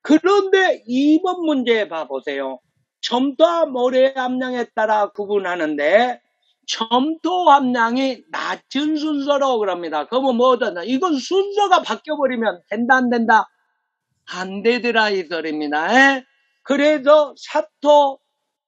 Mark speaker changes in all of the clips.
Speaker 1: 그런데 2번 문제 봐보세요. 점토와 모래 함량에 따라 구분하는데 점토 함량이 낮은 순서로 그럽니다. 그러면 뭐든 이건 순서가 바뀌어버리면 된다 안 된다? 안 되더라 이 소리입니다. 그래서 사토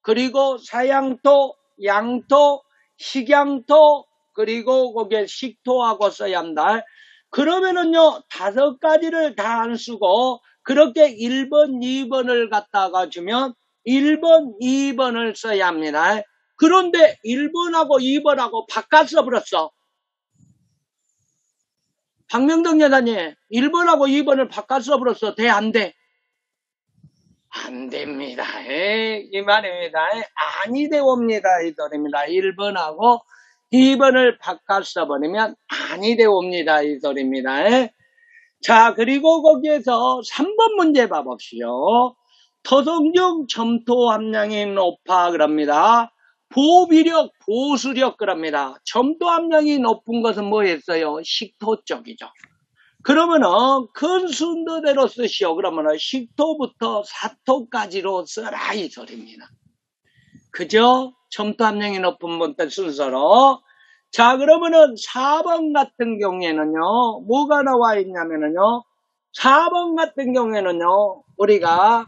Speaker 1: 그리고 사양토 양토 식양토 그리고 거기에 식토하고 써야 한다. 그러면은요 5가지를 다 안 쓰고 그렇게 1번 2번을 갖다가 주면 1번 2번을 써야 합니다. 그런데 1번하고 2번하고 바꿔 써버렸어. 박명덕 여사님 1번하고 2번을 바꿔 써버렸어. 돼 안 돼? 안 됩니다. 이 말입니다. 아니 되옵니다. 이 소리입니다. 1번하고 2번을 바꿔 써버리면 아니 되옵니다. 이 소리입니다. 자, 그리고 거기에서 3번 문제 봐봅시오. 토성 중 점토 함량이 높아 그럽니다. 보비력, 보수력 그럽니다. 점토 함량이 높은 것은 뭐였어요? 식토 쪽이죠. 그러면은 큰 순서대로 쓰시오. 그러면은 식토부터 사토까지로 써라 이 소리입니다. 그죠? 점토 함량이 높은 분들 순서로. 자, 그러면은 4번 같은 경우에는요, 뭐가 나와 있냐면은요, 4번 같은 경우에는요, 우리가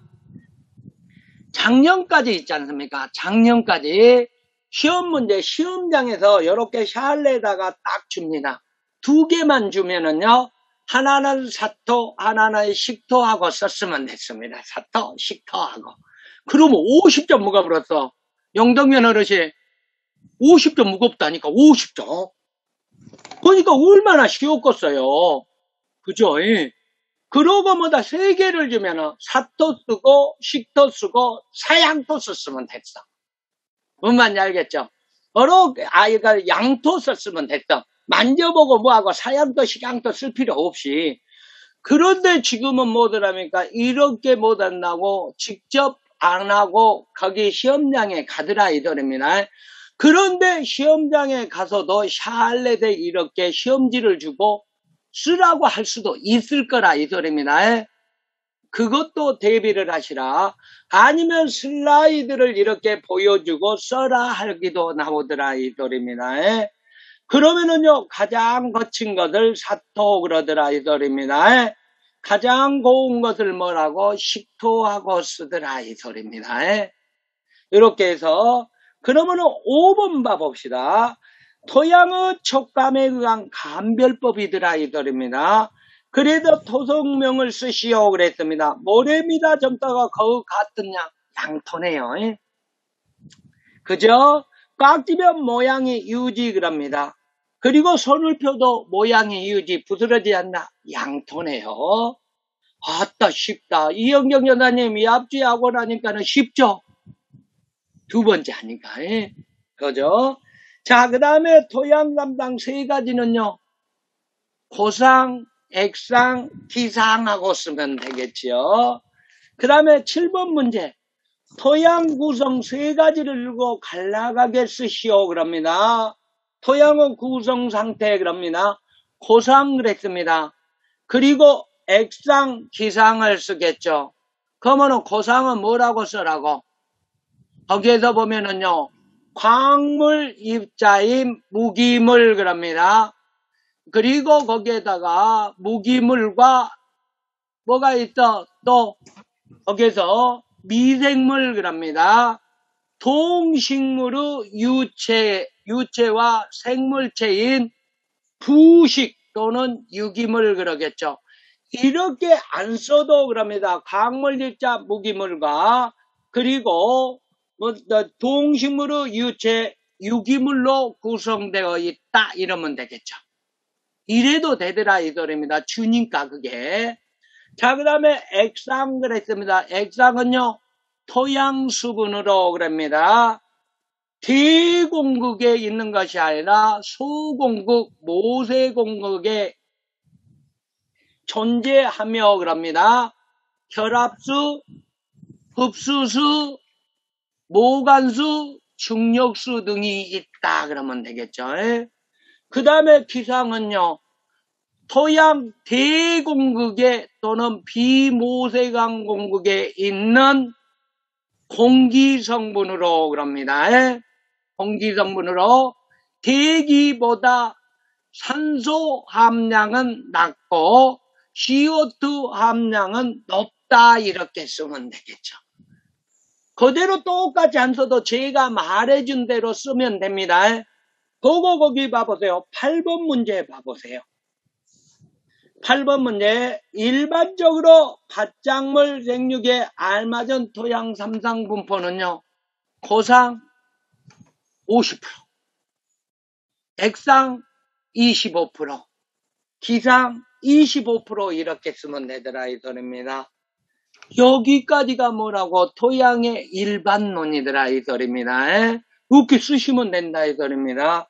Speaker 1: 작년까지 있지 않습니까? 작년까지 시험 문제, 시험장에서 이렇게 샬레에다가 딱 줍니다. 2개만 주면은요, 하나는 사토, 하나는 식토하고 썼으면 됐습니다. 사토, 식토하고. 그러면 50점 무거버렸어. 영덕면 어르신 50점 무겁다니까 50점. 그러니까 얼마나 쉬웠겠어요. 그죠? 그러고 뭐다 3개를 주면은 사토 쓰고 식토 쓰고 사양토 썼으면 됐어. 뭔 말인지 알겠죠? 아이가 양토 썼으면 됐어. 만져보고 뭐하고 사양토 식양토 쓸 필요 없이. 그런데 지금은 뭐더랍니까? 이렇게 못한다고 직접 안 하고 거기 시험장에 가더라 이더랍니다. 그런데 시험장에 가서도 샬렛에 이렇게 시험지를 주고 쓰라고 할 수도 있을 거라 이 소리입니다. 그것도 대비를 하시라. 아니면 슬라이드를 이렇게 보여주고 써라 하기도 나오더라 이 소리입니다. 그러면은요 가장 거친 것을 사토 그러더라 이 소리입니다. 가장 고운 것을 뭐라고 식토하고 쓰더라 이 소리입니다. 이렇게 해서 그러면은 5번 봐봅시다. 토양의 촉감에 의한 감별법이더라 이 소리입니다. 그래도 토성명을 쓰시오 그랬습니다. 모래미다 점다가 거의 같은 양토네요. 그죠? 꽉 찌면 모양이 유지 그럽니다. 그리고 손을 펴도 모양이 유지 부스러지지 않나 양토네요. 아따 쉽다. 이영경 여사님이 앞뒤하고 나니까는 쉽죠? 2번째 하니까. 그죠? 자, 그 다음에 토양 감당 3가지는요. 고상, 액상, 기상하고 쓰면 되겠죠. 그 다음에 7번 문제. 토양 구성 3가지를 들고 갈라가게 쓰시오 그럽니다. 토양의 구성 상태 그럽니다. 고상 그랬습니다. 그리고 액상, 기상을 쓰겠죠. 그러면은 고상은 뭐라고 쓰라고? 거기에서 보면은요. 광물 입자인 무기물 그럽니다. 그리고 거기에다가 무기물과 뭐가 있어? 또 거기에서 미생물 그럽니다. 동식물의 유체와 생물체인 부식 또는 유기물 그러겠죠. 이렇게 안 써도 그럽니다. 광물 입자 무기물과 그리고 동식물의 유체 유기물로 구성되어 있다 이러면 되겠죠. 이래도 되더라 이 소리입니다. 주니까 그게. 자, 그 다음에 액상 그랬습니다. 액상은요 토양 수분으로 그럽니다. 대공극에 있는 것이 아니라 소공극, 모세공극에 존재하며 그럽니다. 혈압수, 흡수수, 모관수, 중력수 등이 있다 그러면 되겠죠. 그 다음에 기상은요. 토양 대공극에 또는 비모세강 공극에 있는 공기성분으로 그럽니다. 공기성분으로 대기보다 산소 함량은 낮고 CO2 함량은 높다 이렇게 쓰면 되겠죠. 그대로 똑같이 안 써도 제가 말해준 대로 쓰면 됩니다. 그거 거기 봐보세요. 8번 문제 봐보세요. 8번 문제 일반적으로 밭작물 생육에 알맞은 토양 삼상 분포는요. 고상 50%, 백상 25%, 기상 25% 이렇게 쓰면 되더라 이 소리입니다. 여기까지가 뭐라고 토양의 일반론이더라 이 소리입니다. 이렇게 쓰시면 된다 이 소리입니다.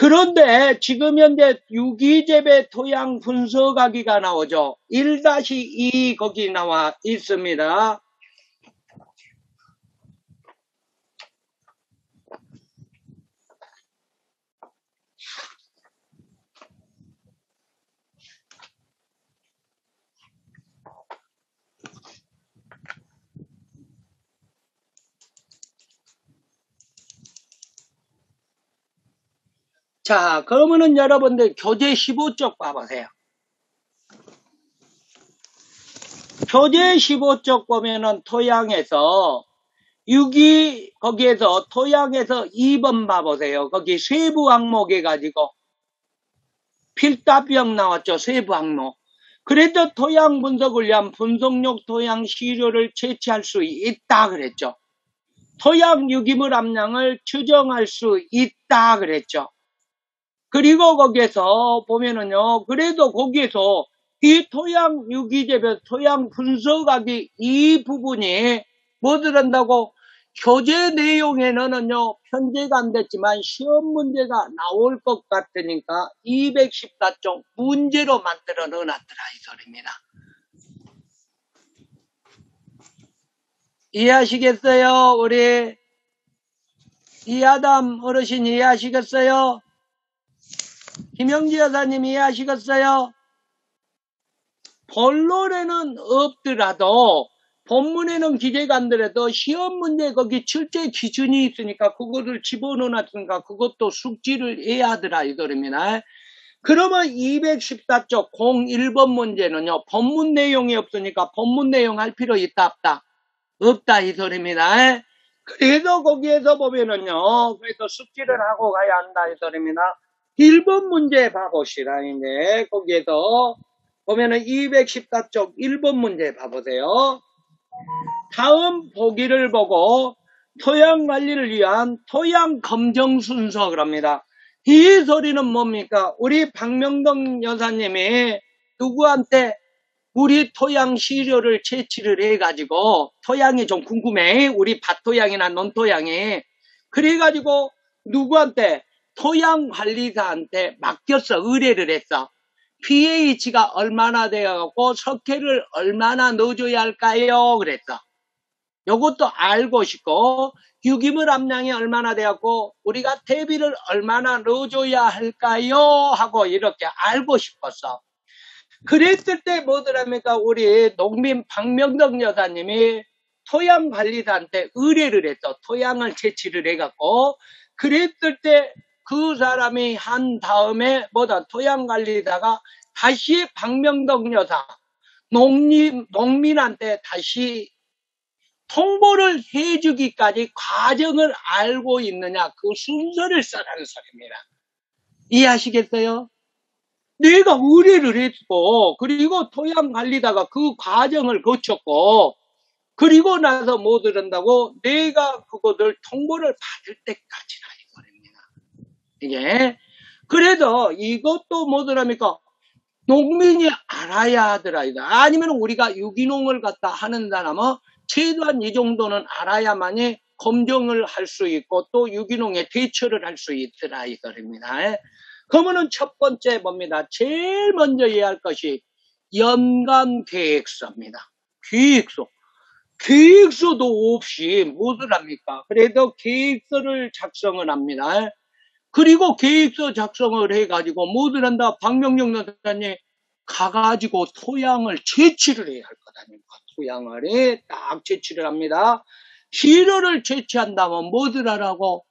Speaker 1: 그런데 지금 현재 유기재배 토양 분석하기가 나오죠. 1-2 거기 나와 있습니다. 자, 그러면은 여러분들 교재 15쪽 봐보세요. 교재 15쪽 보면은 토양에서 거기에서 토양에서 2번 봐보세요. 거기 세부 항목 해가지고 필답형 나왔죠. 세부 항목. 그래도 토양 분석을 위한 분석용 토양 시료를 채취할 수 있다 그랬죠. 토양 유기물 함량을 추정할 수 있다 그랬죠. 그리고 거기에서 보면은요, 그래도 거기에서 이 토양 유기재배, 토양 분석하기 이 부분이 뭐 들은다고 교재 내용에는요, 편제가 안 됐지만 시험 문제가 나올 것 같으니까 214쪽 문제로 만들어 넣어놨더라 이 소리입니다. 이해하시겠어요? 우리 이하담 어르신 이해하시겠어요? 김영지 여사님 이해하시겠어요? 본론에는 없더라도 본문에는 기재가 안 되더라도 시험 문제 거기 출제 기준이 있으니까 그거를 집어넣어놨으니까 그것도 숙지를 해야 하더라 이 소리입니다. 그러면 214쪽 01번 문제는요. 본문 내용이 없으니까 본문 내용 할 필요 있다 없다? 없다 이 소리입니다. 그래서 거기에서 보면은요. 그래서 숙지를 하고 가야 한다 이 소리입니다. 1번 문제 봐보시라. 이제 거기에서 보면은 214쪽 1번 문제 봐보세요. 다음 보기를 보고 토양 관리를 위한 토양 검정 순서 그럽니다. 이 소리는 뭡니까? 우리 박명동 여사님이 누구한테 우리 토양 시료를 채취를 해가지고 토양이 좀 궁금해. 우리 밭토양이나 논토양이. 그래가지고 누구한테? 토양 관리사한테 맡겼어. 의뢰를 했어. pH가 얼마나 되어갖고 석회를 얼마나 넣어줘야 할까요? 그랬어. 요것도 알고 싶고 유기물 함량이 얼마나 되었고 우리가 대비를 얼마나 넣어줘야 할까요? 하고 이렇게 알고 싶었어. 그랬을 때 뭐더랍니까? 우리 농민 박명덕 여사님이 토양관리사한테 의뢰를 했어. 토양을 채취를 해갖고 그랬을 때 그 사람이 한 다음에 토양관리사가 다시 박명덕 여사 농민한테 다시 통보를 해주기까지 과정을 알고 있느냐 그 순서를 써라는 소리입니다. 이해하시겠어요? 내가 의뢰를 했고 그리고 토양관리다가 그 과정을 거쳤고 그리고 나서 뭐 들은다고 내가 그것을 통보를 받을 때까지라 이 소리입니다. 이게 그래서 이것도 뭐더랍니까? 농민이 알아야 하더라 이거. 아니면 우리가 유기농을 갖다 하는 사람은 최소한 이 정도는 알아야만이 검증을 할 수 있고 또 유기농에 대처를 할 수 있더라 이 소리입니다. 그러면은 첫 번째 뭡니다. 제일 먼저 이해할 것이 연간 계획서입니다. 계획서. 계획서도 없이 무엇을 합니까? 그래도 계획서를 작성을 합니다. 그리고 계획서 작성을 해가지고 뭐들 한다. 박명영 여사님 가가지고 토양을 채취를 해야 할 것 아닙니까? 토양을 딱 채취를 합니다. 시료를 채취한다면 뭐들 하라고?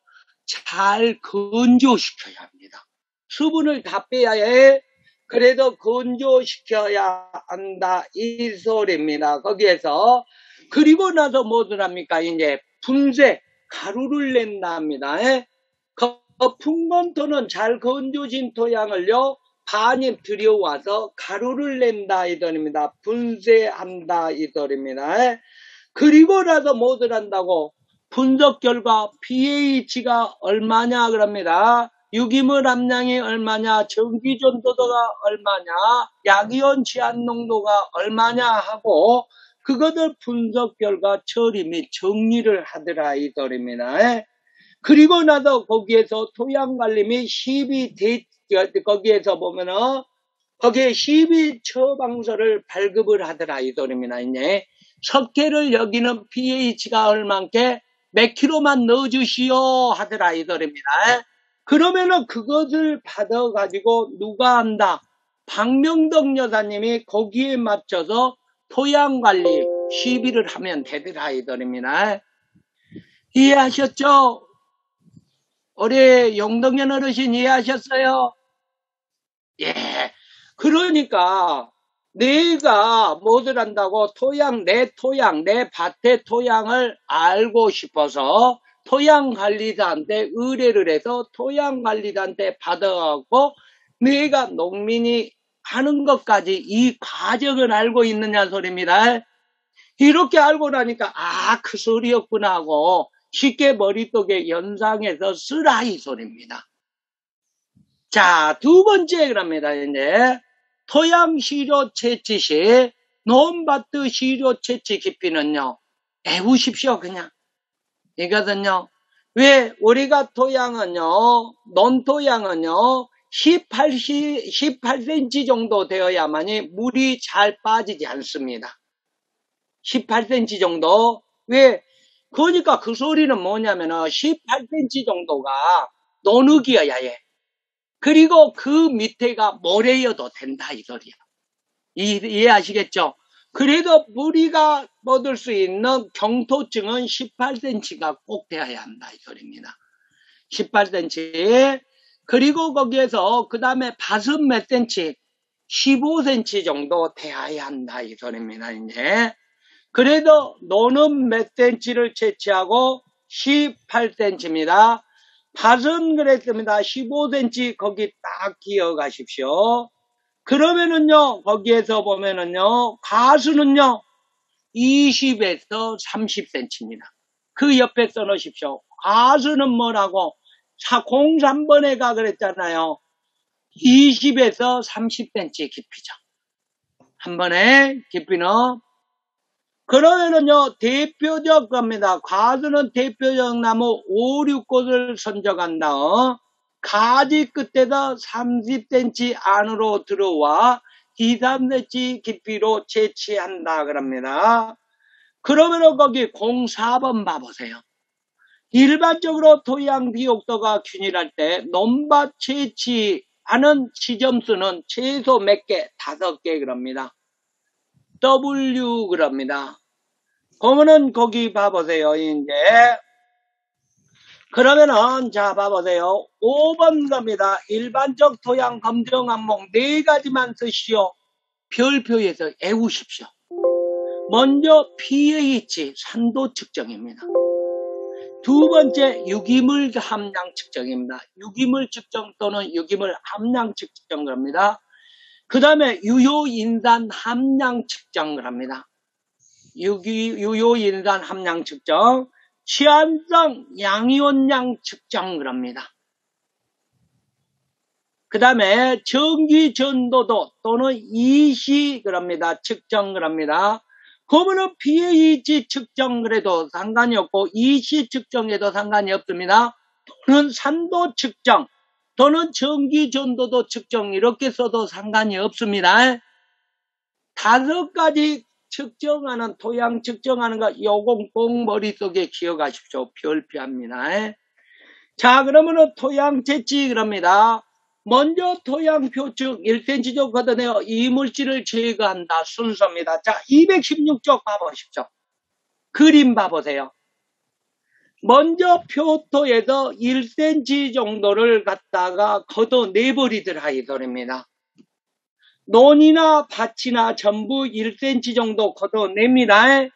Speaker 1: 잘 건조시켜야 합니다. 수분을 다 빼야 해. 그래도 건조시켜야 한다 이 소리입니다. 거기에서 그리고 나서 뭐들 합니까? 이제 분쇄 가루를 낸다 합니다. 풍건토는 잘 건조진 토양을요 반입 들여와서 가루를 낸다 이 소리입니다. 분쇄한다 이 소리입니다. 그리고 나서 뭐들 한다고? 분석 결과 pH가 얼마냐 그럽니다. 유기물 함량이 얼마냐, 전기전도도가 얼마냐, 약이온 치안 농도가 얼마냐 하고 그것을 분석 결과 처리 및 정리를 하더라 이 소리입니다. 그리고 나서 거기에서 토양관리 및 시비 거기에서 보면은 거기에 시비 처방서를 발급을 하더라 이 소리입니다. 이제 석회를 여기는 pH가 얼만께 몇 킬로만 넣어주시오 하더라 이 소리입니다. 그러면은 그것을 받아가지고 누가 한다? 박명덕 여사님이 거기에 맞춰서 토양관리 시비를 하면 되더라 이 소리입니다. 이해하셨죠? 우리 용덕연 어르신 이해하셨어요? 예. 그러니까 내가 뭐를 한다고 내 밭의 토양을 알고 싶어서 토양관리사한테 의뢰를 해서 토양관리사한테 받아갖고 내가 농민이 하는 것까지 이 과정을 알고 있느냐 소리입니다. 이렇게 알고 나니까 그 소리였구나 하고 쉽게 머릿속에 연상해서 쓰라 이 소리입니다. 자, 두 번째 그럽니다. 이제 토양 시료 채취 시 논밭의 시료 채취 깊이는요. 외우십시오 그냥. 이거든요. 왜 우리가 토양은요. 논토양은요. 18cm 정도 되어야만이 물이 잘 빠지지 않습니다. 18cm 정도. 왜? 그러니까 그 소리는 뭐냐면은 18cm 정도가 논흙이어야 해. 그리고 그 밑에가 모래여도 된다 이 소리야. 이해하시겠죠? 그래도 우리가 얻을 수 있는 경토증은 18cm가 꼭 되어야 한다 이 소리입니다. 18cm. 그리고 거기에서 그 다음에 밭은 몇 cm? 15cm 정도 되어야 한다 이 소리입니다. 이제 그래도 논은 몇 cm를 채취하고 18cm입니다. 밭은 그랬습니다. 15cm 거기 딱 기억하십시오. 그러면은요, 거기에서 보면은요, 가수는요, 20에서 30cm입니다. 그 옆에 써놓으십시오. 가수는 뭐라고? 03번에가 그랬잖아요. 20에서 30cm 깊이죠. 한 번에 깊이는. 그러면은요, 대표적 겁니다. 가수는 대표적 나무 5, 6곳을 선정한 다음, 가지 끝에서 30cm 안으로 들어와 2, 3cm 깊이로 채취한다 그럽니다. 그러면은 거기 04번 봐보세요. 일반적으로 토양 비옥도가 균일할 때 논밭 채취하는 지점수는 최소 몇 개? 5개 그럽니다. W 그럽니다. 그러면은 거기 봐보세요. 이제 그러면은 자 봐보세요. 5번 겁니다. 일반적 토양 검정 항목 4가지만 쓰시오. 별표에서 외우십시오. 먼저 pH 산도 측정입니다. 두 번째 유기물 함량 측정입니다. 유기물 측정 또는 유기물 함량 측정을 합니다. 그 다음에 유효인산 함량 측정을 합니다. 유효인산 함량 측정, 치안성 양이온량 측정을 합니다. 그 다음에 전기전도도 또는 이식을 합니다. 측정을 합니다. 그러면은 pH 측정을 해도 상관이 없고 이식 측정해도 상관이 없습니다. 또는 산도 측정 또는 전기전도도 측정 이렇게 써도 상관이 없습니다. 5가지 측정하는 토양 측정하는 거 요건 꼭 머릿속에 기억하십시오. 별표합니다. 자 그러면은 토양 채취 그럽니다. 먼저 토양표층 1cm 정도 걷어내어 이물질을 제거한다 순서입니다. 자, 216쪽 봐보십시오. 그림 봐보세요. 먼저 표토에서 1cm 정도를 갖다가 걷어내버리더라 이 소리입니다. 논이나 밭이나 전부 1cm 정도 걷어냅니다.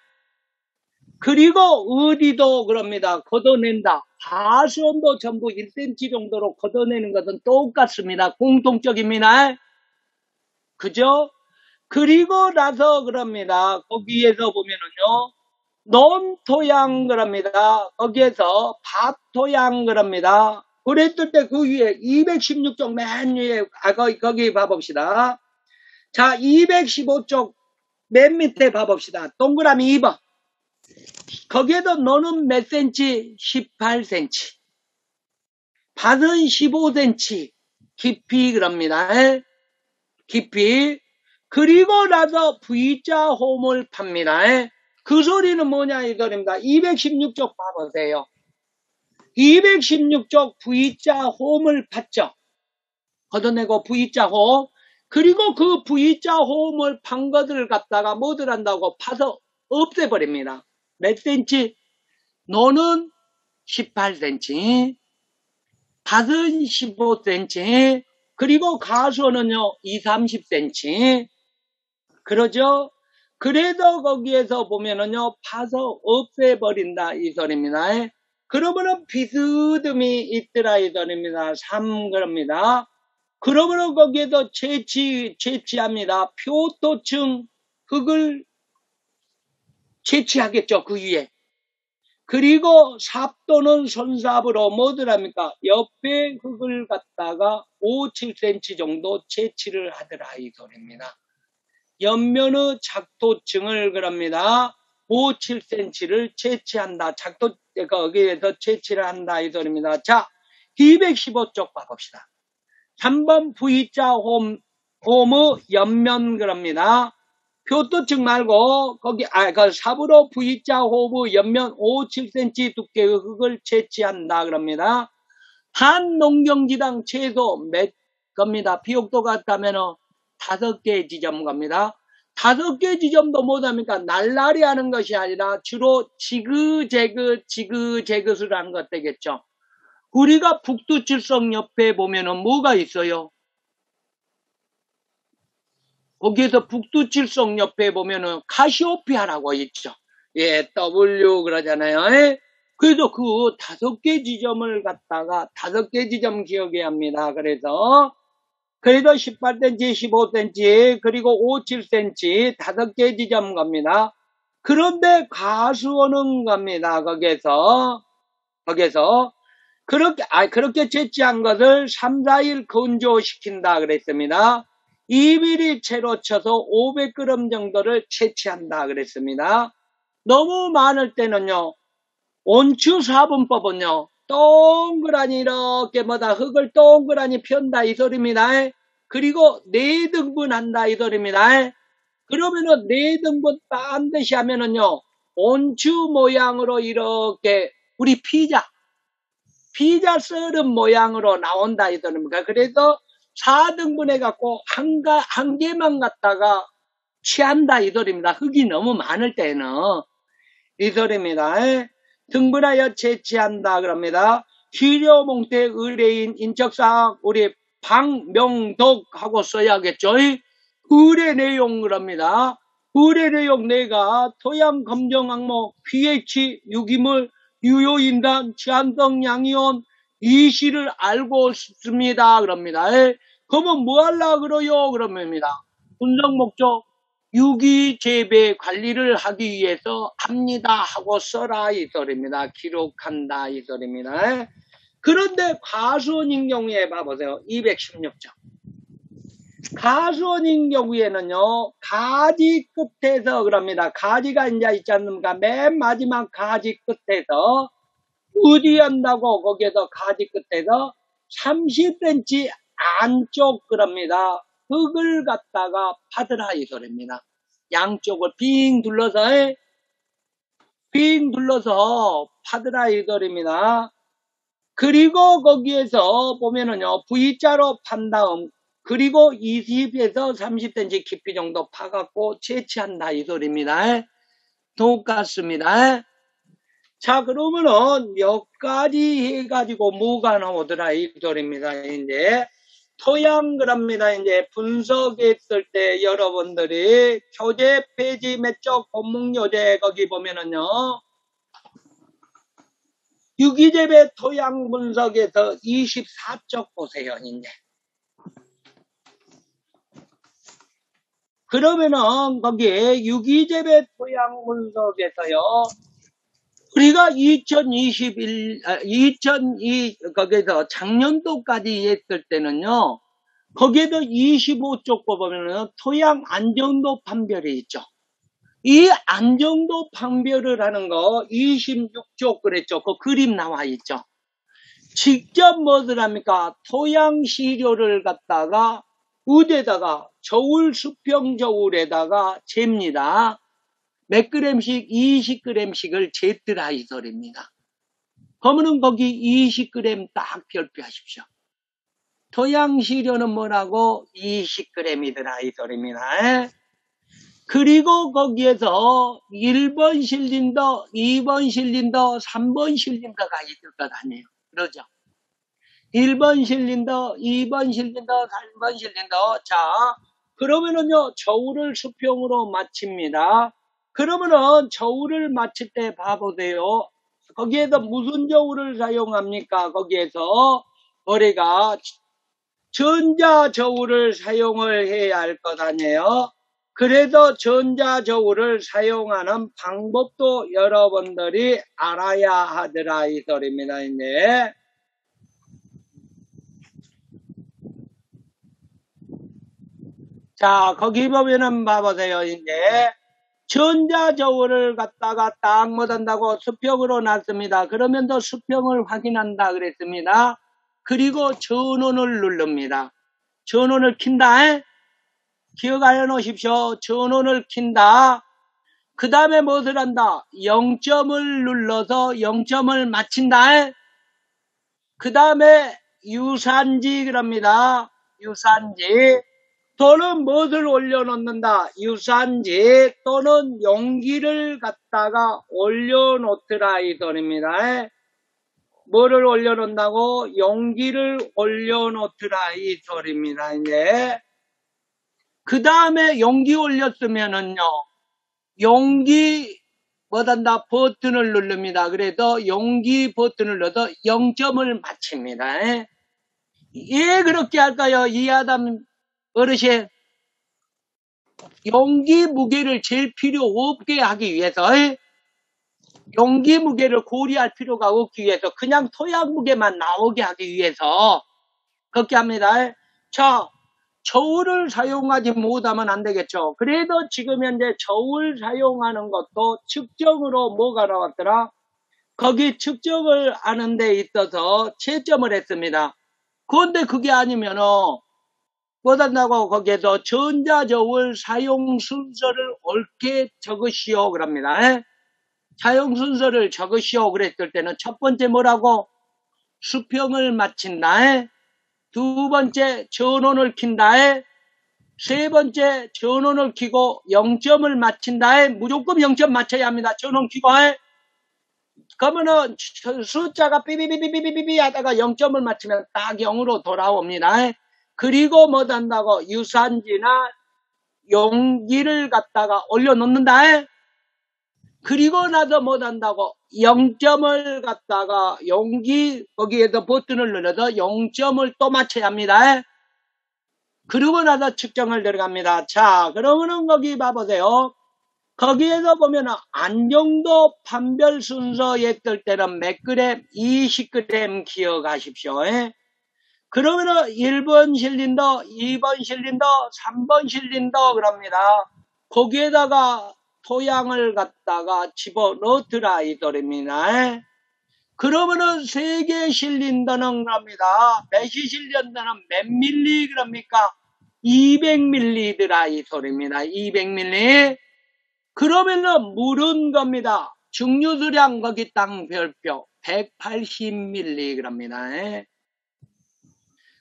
Speaker 1: 그리고 어디도 그럽니다. 걷어낸다. 하수원도 전부 1cm 정도로 걷어내는 것은 똑같습니다. 공통적입니다. 그죠? 그리고 나서 그럽니다. 거기에서 보면은요. 논토양 그럽니다. 거기에서 밭토양 그럽니다. 그랬을 때 그 위에 216쪽 맨 위에 거기 봐봅시다. 자, 215쪽 맨 밑에 봐봅시다. 동그라미 2번. 거기에도 논은 몇 cm? 18cm. 밭은 15cm. 깊이 그럽니다. 깊이. 그리고 나서 V자 홈을 팝니다. 그 소리는 뭐냐 이 소리입니다. 216쪽 봐보세요. 216쪽 V자 홈을 팠죠. 걷어내고 V자 홈. 그리고 그 V자 홈을 판 것을 갖다가 뭐들 한다고 파서 없애버립니다. 몇 cm? 논은 18cm. 밭은 15cm. 그리고 가수는요 20, 30cm. 그러죠? 그래서 거기에서 보면은요, 파서 없애버린다, 이 소리입니다. 그러면은 비스듬히 있더라, 이 소리입니다. 3, 그럽니다. 그러면은 거기에서 채취합니다. 표토층 흙을 채취하겠죠, 그 위에. 그리고 삽 또는 손삽으로 뭐들 합니까? 옆에 흙을 갖다가 5, 7cm 정도 채취를 하더라, 이 소리입니다. 옆면의 작토층을 그럽니다. 5, 7cm를 채취한다. 거기에서 채취를 한다. 이 소리입니다. 자, 215쪽 봐봅시다. 3번 V자 홈의 옆면 그럽니다. 표토층 말고, 그 삽으로 V자 홈의 옆면 5, 7cm 두께의 흙을 채취한다. 그럽니다. 한 농경지당 최소 몇 겁니다. 비옥도 같다면은 5개 지점 갑니다. 5개 지점도 못합니까? 날라리 하는 것이 아니라 주로 지그재그수를 하는 것 되겠죠. 우리가 북두칠성 옆에 보면은 뭐가 있어요? 거기에서 북두칠성 옆에 보면은 카시오피아라고 있죠. 예, W 그러잖아요. 그래서 그 5개 지점을 갖다가 5개 지점 기억해야 합니다. 그래서 18cm, 15cm, 그리고 5, 7cm 5개 지점 갑니다. 그런데 가수원은 갑니다. 거기에서 그렇게 채취한 것을 3, 4일 건조시킨다 그랬습니다. 2mm 채로 쳐서 500g 정도를 채취한다 그랬습니다. 너무 많을 때는요. 온추 4분법은요. 동그라니 이렇게 흙을 동그라니 편다 이 소리입니다. 그리고 4등분 한다 이 소리입니다. 그러면은 4등분 반드시 하면은요. 온추 모양으로 이렇게 우리 피자 썰은 모양으로 나온다 이 소리입니다. 그래서 4등분 해갖고 한 개만 갖다가 취한다 이 소리입니다. 흙이 너무 많을 때는 이 소리입니다. 등분하여 채취한다 그럽니다. 기료몽태 의뢰인 인적사항 우리 방명덕하고 써야겠죠. 의뢰 내용 그럽니다. 의뢰 내용 내가 토양 검정 항목 pH 유기물 유효인단 취한성 양이온 이시를 알고 싶습니다 그럽니다. 그러면 뭐 하려 그러요 그럽니다. 분석 목적 유기 재배 관리를 하기 위해서 합니다 하고 써라 이 소리입니다. 기록한다 이 소리입니다. 그런데 가수원인 경우에 봐보세요. 216점. 가수원인 경우에는요. 가지 끝에서 그럽니다. 가지가 이제 있지 않습니까? 맨 마지막 가지 끝에서 어디 한다고 거기에서 가지 끝에서 30cm 안쪽 그럽니다. 흙을 갖다가 파더라 이 소리입니다. 양쪽을 빙 둘러서 파더라 이 소리입니다. 그리고 거기에서 보면은요, V자로 판 다음, 그리고 20에서 30cm 깊이 정도 파갖고 채취한다, 이 소리입니다. 똑같습니다. 자, 그러면은 몇 가지 해가지고 뭐가 나오더라, 이 소리입니다. 이제 토양 그럽니다. 이제 분석했을 때 여러분들이 교재 페이지 몇 쪽 본문요제 거기 보면은요, 유기재배 토양 분석에서 24쪽 보세요, 이제. 그러면은 거기에 유기재배 토양 분석에서요, 우리가 2002 작년도까지 했을 때는요, 거기에도 25쪽 보면은 토양 안정도 판별이 있죠. 이 안정도 판별을 하는 거 26쪽 그랬죠. 그 그림 나와 있죠. 직접 뭐를 합니까? 토양 시료를 갖다가 우대다가 저울 수평 저울에다가 잽니다. 몇 그램씩 20g씩을 쟀더라 이 소리입니다. 그러면은 거기 20g 딱 별표하십시오. 토양 시료는 뭐라고? 20g이더라 이 소리입니다. 그리고 거기에서 1번 실린더, 2번 실린더, 3번 실린더가 있을 것 아니에요. 그러죠? 1번 실린더, 2번 실린더, 3번 실린더. 자, 그러면은요, 저울을 수평으로 맞춥니다. 그러면은 저울을 맞출 때 봐보세요. 거기에서 무슨 저울을 사용합니까? 거기에서 우리가 전자저울을 사용을 해야 할 것 아니에요. 그래서 전자저울을 사용하는 방법도 여러분들이 알아야 하더라 이 소리입니다. 이제 자, 거기 보면은 봐보세요. 이제 전자저울을 갖다가 딱 못한다고 수평으로 놨습니다. 그러면 더 수평을 확인한다 그랬습니다. 그리고 전원을 누릅니다. 전원을 킨다. 기억하여 놓으십시오. 전원을 킨다. 그 다음에 무엇을 한다? 0점을 눌러서 0점을 맞춘다. 그 다음에 유산지 그럽니다. 유산지 또는 무엇을 올려놓는다? 유산지 또는 용기를 갖다가 올려놓더라 이 소리입니다. 뭐를 올려놓는다고? 용기를 올려놓더라 이 소리입니다. 이제 그 다음에 용기 올렸으면은요, 용기 뭐단다 버튼을 누릅니다. 그래서 용기 버튼을 눌러서 0점을 맞춥니다. 왜 그렇게 할까요? 이하담 어르신, 용기 무게를 제일 필요 없게 하기 위해서, 용기 무게를 고려할 필요가 없기 위해서 그냥 토양 무게만 나오게 하기 위해서 그렇게 합니다. 자, 저울을 사용하지 못하면 안 되겠죠. 그래도 지금 현재 저울 사용하는 것도 측정으로 뭐가 나왔더라? 거기 측정을 하는 데 있어서 채점을 했습니다. 그런데 그게 아니면은 못한다고 거기에서 전자저울 사용 순서를 옳게 적으시오 그럽니다. 사용 순서를 적으시오 그랬을 때는 첫 번째 뭐라고? 수평을 맞춘다. 두 번째 전원을 킨다. 세 번째 전원을 켜고 0점을 맞춘다. 무조건 0점 맞춰야 합니다. 전원 켜고. 그러면은 숫자가 삐삐삐삐삐삐 하다가 0점을 맞추면 딱 0으로 돌아옵니다. 그리고 못한다고 유산지나 용기를 갖다가 올려놓는다. 그리고 나서 못한다고 0점을 갖다가 용기 거기에서 버튼을 눌러서 0점을 또 맞춰야 합니다. 그리고 나서 측정을 들어갑니다. 자, 그러면은 거기 봐보세요. 거기에서 보면은 안정도 판별 순서 했을 때는 몇 그램? 20g 기억하십시오. 그러면은 1번 실린더, 2번 실린더, 3번 실린더 그럽니다. 거기에다가 토양을 갖다가 집어넣더라 이 소리입니다. 그러면은 세개 실린더는 그럽니다. 메시 실린더는 몇 밀리 그럽니까? 200밀리더라 이 소리입니다. 200밀리. 그러면은 물은 겁니다. 증류수량 거기 땅 별표. 180mg입니다.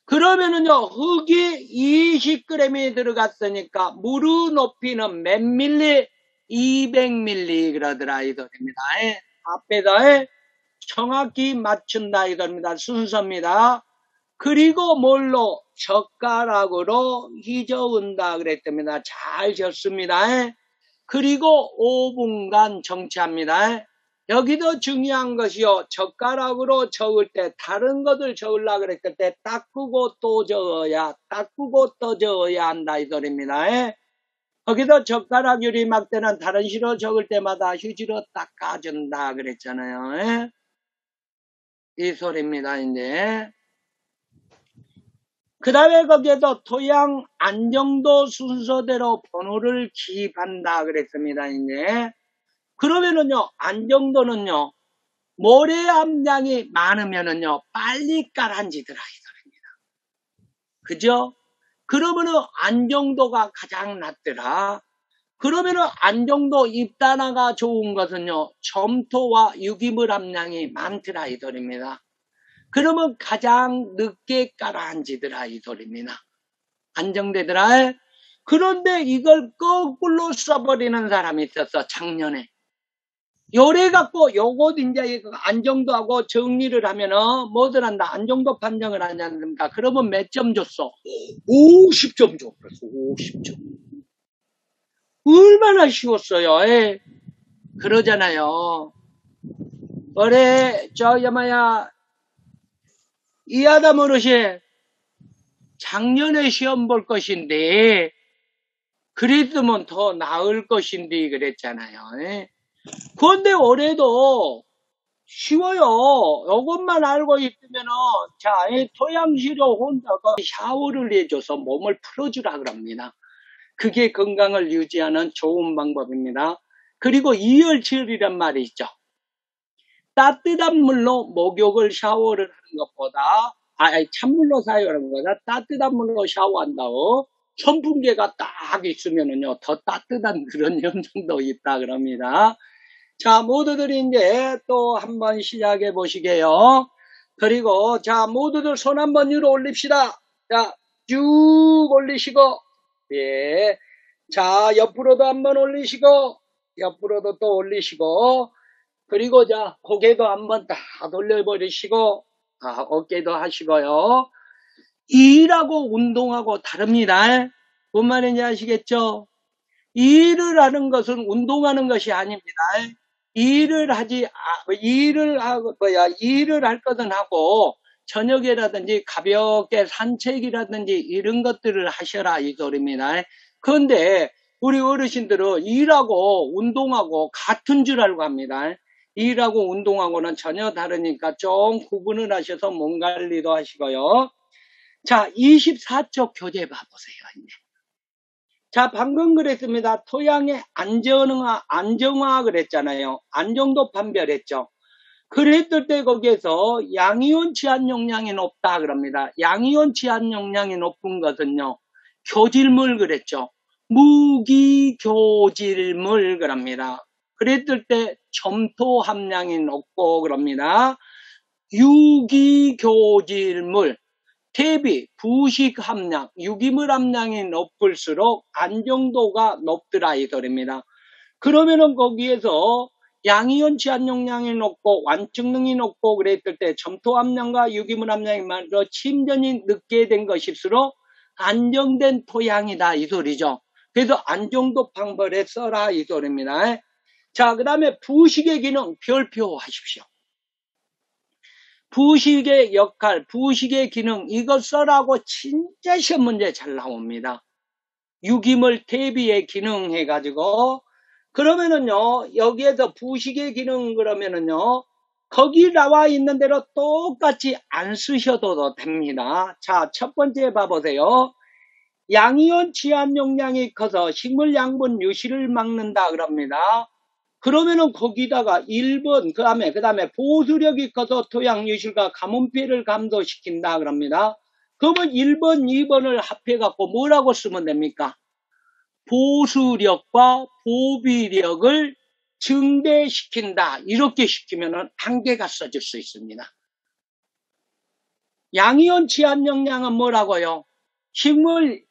Speaker 1: 그러면은요, 흙이 20g이 들어갔으니까 물의 높이는 몇 밀리? 200ml 그러더라 이거입니다. 앞에다 정확히 맞춘다 이겁니다. 순서입니다. 그리고 뭘로? 젓가락으로 휘저은다 그랬답니다. 잘 젓습니다. 그리고 5분간 정치합니다. 여기도 중요한 것이요. 젓가락으로 저을 때 다른 것을 저으려고 그랬을 때 닦고 또 저어야, 닦고 또 저어야 한다 이 소리입니다. 거기도 젓가락 유리 막 때는 다른 시로 적을 때마다 휴지로 닦아준다 그랬잖아요. 이 소리입니다. 이제 그 다음에 거기에도 토양 안정도 순서대로 번호를 기입한다 그랬습니다. 이제 그러면은요, 안정도는요, 모래 함량이 많으면은요, 빨리 가라앉히더라 이거입니다. 그죠? 그러면은 안정도가 가장 낫더라. 그러면은 안정도 입단화가 좋은 것은요, 점토와 유기물 함량이 많더라 이 소리입니다. 그러면 가장 늦게 가라앉히더라 이 소리입니다. 안정되더라. 그런데 이걸 거꾸로 써버리는 사람이 있었어 작년에. 요래 갖고 요것 이제 안정도하고 정리를 하면은 뭐들 한다? 안정도 판정을 하지 않습니까? 그러면 몇 점 줬어? 50점 줘. 그래서 50점. 얼마나 쉬웠어요. 그러잖아요. 올해 이하다 어르신 작년에 시험 볼 것인데 그랬으면 더 나을 것인데 그랬잖아요. 그런데 올해도 쉬워요. 이것만 알고 있으면은 토양시로 혼자가 샤워를 해줘서 몸을 풀어주라 그럽니다. 그게 건강을 유지하는 좋은 방법입니다. 그리고 이열치열이란 말이 있죠. 따뜻한 물로 목욕을 샤워를 하는 것보다 찬물로 사용하는 것보다 따뜻한 물로 샤워한다고 선풍기가 딱 있으면은요 더 따뜻한 그런 현상도 있다 그럽니다. 자, 모두들 이제 또 한번 시작해 보시게요. 그리고 자, 모두들 손 한번 위로 올립시다. 자, 쭉 올리시고, 예. 자, 옆으로도 한번 올리시고, 옆으로도 또 올리시고, 그리고 자, 고개도 한번 다 돌려버리시고, 어깨도 하시고요. 일하고 운동하고 다릅니다. 뭔 말인지 아시겠죠? 일을 하는 것은 운동하는 것이 아닙니다. 일을 할 것은 하고, 저녁에라든지 가볍게 산책이라든지 이런 것들을 하셔라 이 소리입니다. 그런데 우리 어르신들은 일하고 운동하고 같은 줄 알고 합니다. 일하고 운동하고는 전혀 다르니까 좀 구분을 하셔서 몸 관리도 하시고요. 자, 24쪽 교재 봐보세요. 이제. 자, 방금 그랬습니다. 토양의 안정화 그랬잖아요. 안정도 판별했죠. 그랬을 때 거기에서 양이온 치한 용량이 높다 그럽니다. 양이온 치한 용량이 높은 것은요. 교질물 그랬죠. 무기교질물 그럽니다. 그랬을 때 점토 함량이 높고 그럽니다. 유기교질물 대비 부식 함량, 유기물 함량이 높을수록 안정도가 높더라 이 소리입니다. 그러면은 거기에서 양이온 치한 용량이 높고 완충능이 높고 그랬을 때 점토 함량과 유기물 함량이 많아서 침전이 늦게 된 것일수록 안정된 토양이다 이 소리죠. 그래서 안정도 방법에 써라 이 소리입니다. 자, 그 다음에 부식의 기능 별표 하십시오. 부식의 역할, 부식의 기능 이것 써라고 진짜 시험 문제 잘 나옵니다. 유기물 대비의 기능 해가지고 그러면은요 여기에서 부식의 기능 그러면은요 거기 나와 있는 대로 똑같이 안 쓰셔도 됩니다. 자, 첫 번째 봐보세요. 양이온 치한 용량이 커서 식물 양분 유실을 막는다 그럽니다. 그러면은 거기다가 1번 그 다음에 보수력이 커서 토양 유실과 가뭄 피해를 감소시킨다 그럽니다. 그러면 1번, 2번을 합해 갖고 뭐라고 쓰면 됩니까? 보수력과 보비력을 증대시킨다. 이렇게 시키면은 한계가 써질 수 있습니다. 양이온 치안 영양은 뭐라고요? 식물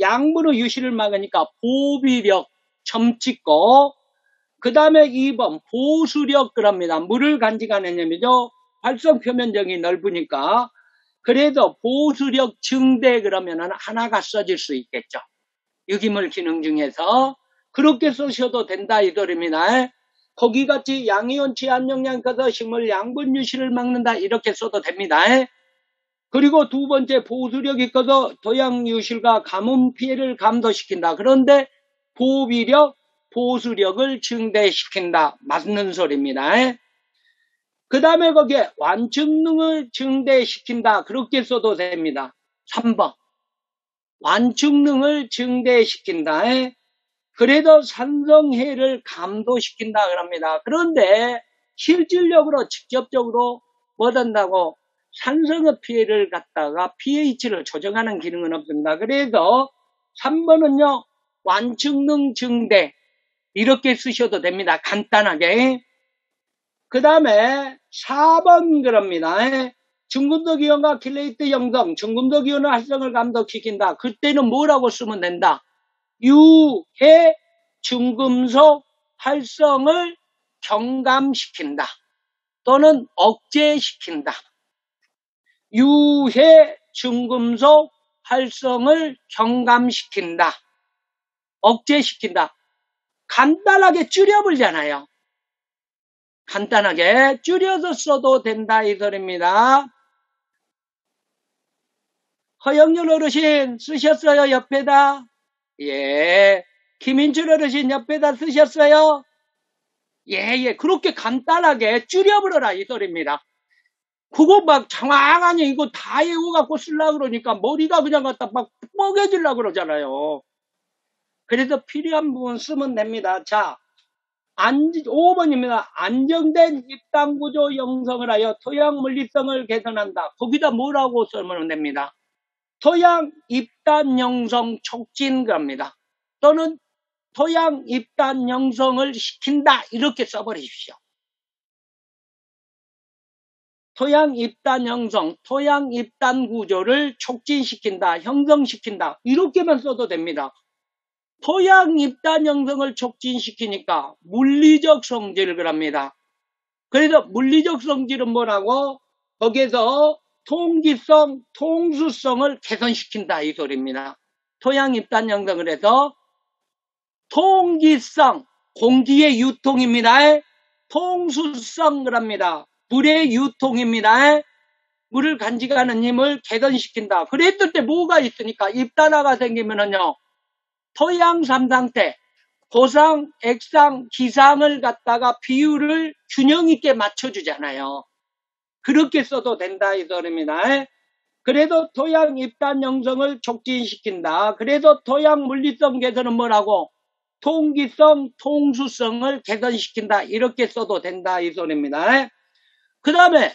Speaker 1: 양분의 유실을 막으니까 보비력 점 찍고, 그 다음에 2번 보수력 그럽니다. 물을 간직하는 념이죠. 활성 표면적이 넓으니까. 그래도 보수력 증대 그러면은 하나가 써질 수 있겠죠. 유기물 기능 중에서 그렇게 쓰셔도 된다 이 소리입니다. 거기같이 양이온 치안 영양 커서 식물 양분 유실을 막는다 이렇게 써도 됩니다. 그리고 두 번째 보수력이 커서 토양 유실과 가뭄 피해를 감도시킨다. 그런데 보비력, 보수력을 증대시킨다. 맞는 소리입니다. 그 다음에 거기에 완충능을 증대시킨다. 그렇게 써도 됩니다. 3번 완충능을 증대시킨다. 그래도 산성해를 감도시킨다 그럽니다. 그런데 실질적으로 직접적으로 못한다고 산성의 피해를 갖다가 pH를 조정하는 기능은 없습니다. 그래서 3번은요 완충능 증대 이렇게 쓰셔도 됩니다. 간단하게. 그 다음에 4번 그럽니다. 중금속 이온과 킬레이트 형성, 중금속 이온의 활성을 감독시킨다. 그때는 뭐라고 쓰면 된다? 유해 중금속 활성을 경감시킨다. 또는 억제시킨다. 유해 중금속 활성을 경감시킨다. 억제시킨다. 간단하게 줄여버리잖아요. 간단하게 줄여서 써도 된다 이 소리입니다. 허영률 어르신 쓰셨어요? 옆에다? 예. 김인출 어르신 옆에다 쓰셨어요? 예. 그렇게 간단하게 줄여버려라 이 소리입니다. 그거 막 장황하니 이거 다 외워갖고 쓰려고 그러니까 머리가 그냥 갖다 막 뻐개지려고 그러잖아요. 그래서 필요한 부분 쓰면 됩니다. 자, 5번입니다. 안정된 입단 구조 형성을 하여 토양 물리성을 개선한다. 거기다 뭐라고 쓰면 됩니다. 토양 입단 형성 촉진 겁니다. 또는 토양 입단 형성을 시킨다. 이렇게 써버리십시오. 토양 입단 형성, 토양 입단 구조를 촉진시킨다, 형성시킨다. 이렇게만 써도 됩니다. 토양 입단 형성을 촉진시키니까 물리적 성질을 합니다. 그래서 물리적 성질은 뭐라고? 거기에서 통기성, 통수성을 개선시킨다 이 소리입니다. 토양 입단 형성을 해서 통기성, 공기의 유통입니다. 통수성을 합니다. 물의 유통입니다. 물을 간직하는 힘을 개선시킨다. 그랬을 때 뭐가 있으니까 입단화가 생기면은요. 토양 3상태, 고상, 액상, 기상을 갖다가 비율을 균형 있게 맞춰주잖아요. 그렇게 써도 된다 이 소리입니다. 그래도 토양 입단 형성을 촉진시킨다. 그래도 토양 물리성 개선은 뭐라고? 통기성, 통수성을 개선시킨다. 이렇게 써도 된다 이 소리입니다. 그 다음에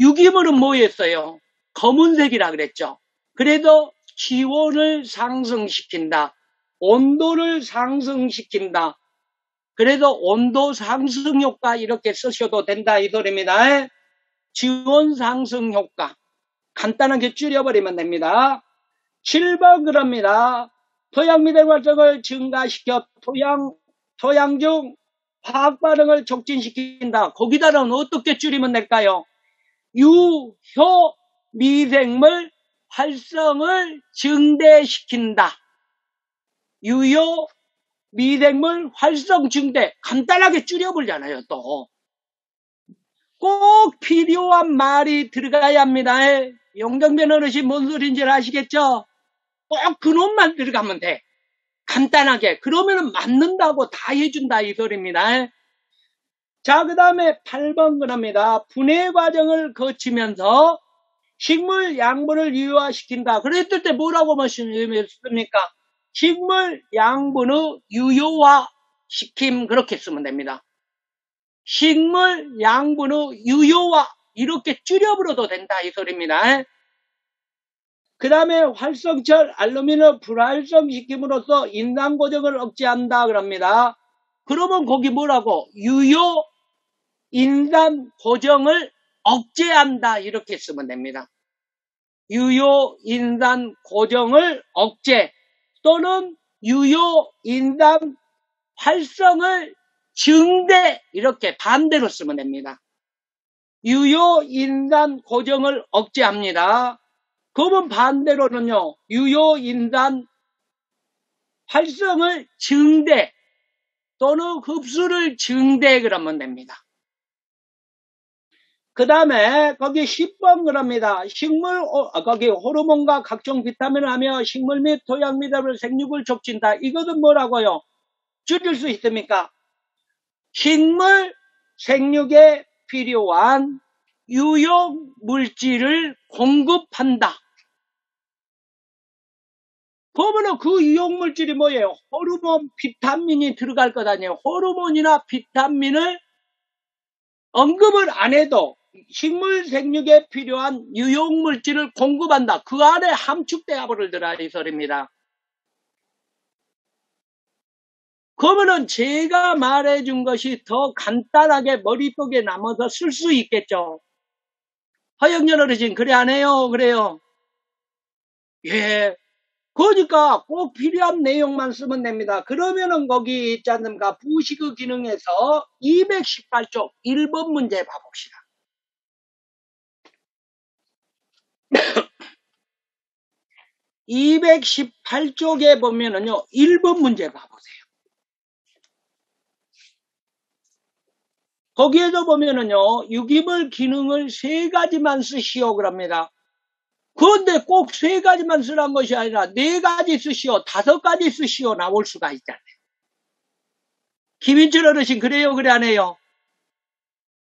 Speaker 1: 유기물은 뭐였어요? 검은색이라 그랬죠. 그래도 기온을 상승시킨다. 온도를 상승시킨다. 그래서 온도 상승 효과 이렇게 쓰셔도 된다 이 소리입니다. 지온 상승 효과 간단하게 줄여버리면 됩니다. 7번 그럽니다. 토양 미생 활성을 증가시켜 토양 중 화학 반응을 촉진시킨다. 거기다는 어떻게 줄이면 될까요? 유효 미생물 활성을 증대시킨다. 유효 미생물 활성 증대. 간단하게 줄여버리잖아요, 또. 꼭 필요한 말이 들어가야 합니다. 용정변 어르신 뭔 소리인지 아시겠죠? 꼭 그놈만 들어가면 돼. 간단하게. 그러면은 맞는다고 다 해준다, 이 소리입니다. 자, 그 다음에 8번 그럽니다. 분해 과정을 거치면서 식물 양분을 유효화시킨다. 그랬을 때 뭐라고 말씀드렸습니까? 식물 양분의 유효화시킴 그렇게 쓰면 됩니다. 식물 양분의 유효화 이렇게 줄여버려도 된다 이 소리입니다. 그 다음에 활성철 알루미늄 불활성시킴으로써 인상 고정을 억제한다 그럽니다. 그러면 거기 뭐라고? 유효 인단 고정을 억제한다. 이렇게 쓰면 됩니다. 유효 인단 고정을 억제 또는 유효 인단 활성을 증대 이렇게 반대로 쓰면 됩니다. 유효 인단 고정을 억제합니다. 그러면 반대로는요. 유효 인단 활성을 증대 또는 흡수를 증대 그러면 됩니다. 그 다음에 거기 10번 그럽니다. 거기 호르몬과 각종 비타민을 하며 식물 및 토양 미네랄 생육을 촉진다. 이것은 뭐라고요? 줄일 수 있습니까? 식물 생육에 필요한 유용 물질을 공급한다. 그러면 그 유용 물질이 뭐예요? 호르몬, 비타민이 들어갈 것 아니에요. 호르몬이나 비타민을 언급을 안 해도 식물 생육에 필요한 유용 물질을 공급한다. 그 안에 함축되어 버리더라 이 소리입니다. 그러면은 제가 말해준 것이 더 간단하게 머릿속에 남아서 쓸 수 있겠죠. 허영년 어르신 그래 안 해요? 그래요? 예. 그러니까 꼭 필요한 내용만 쓰면 됩니다. 그러면은 거기 있지 않습니까? 부식의 기능에서 218쪽 1번 문제 봐봅시다. 218쪽에 보면은요, 1번 문제 봐보세요. 거기에서 보면은요, 유기물 기능을 3가지만 쓰시오 그럽니다. 그런데 꼭 3가지만 쓰란 것이 아니라 4가지 쓰시오, 5가지 쓰시오 나올 수가 있잖아요. 김인철 어르신 그래요? 그래 안 해요?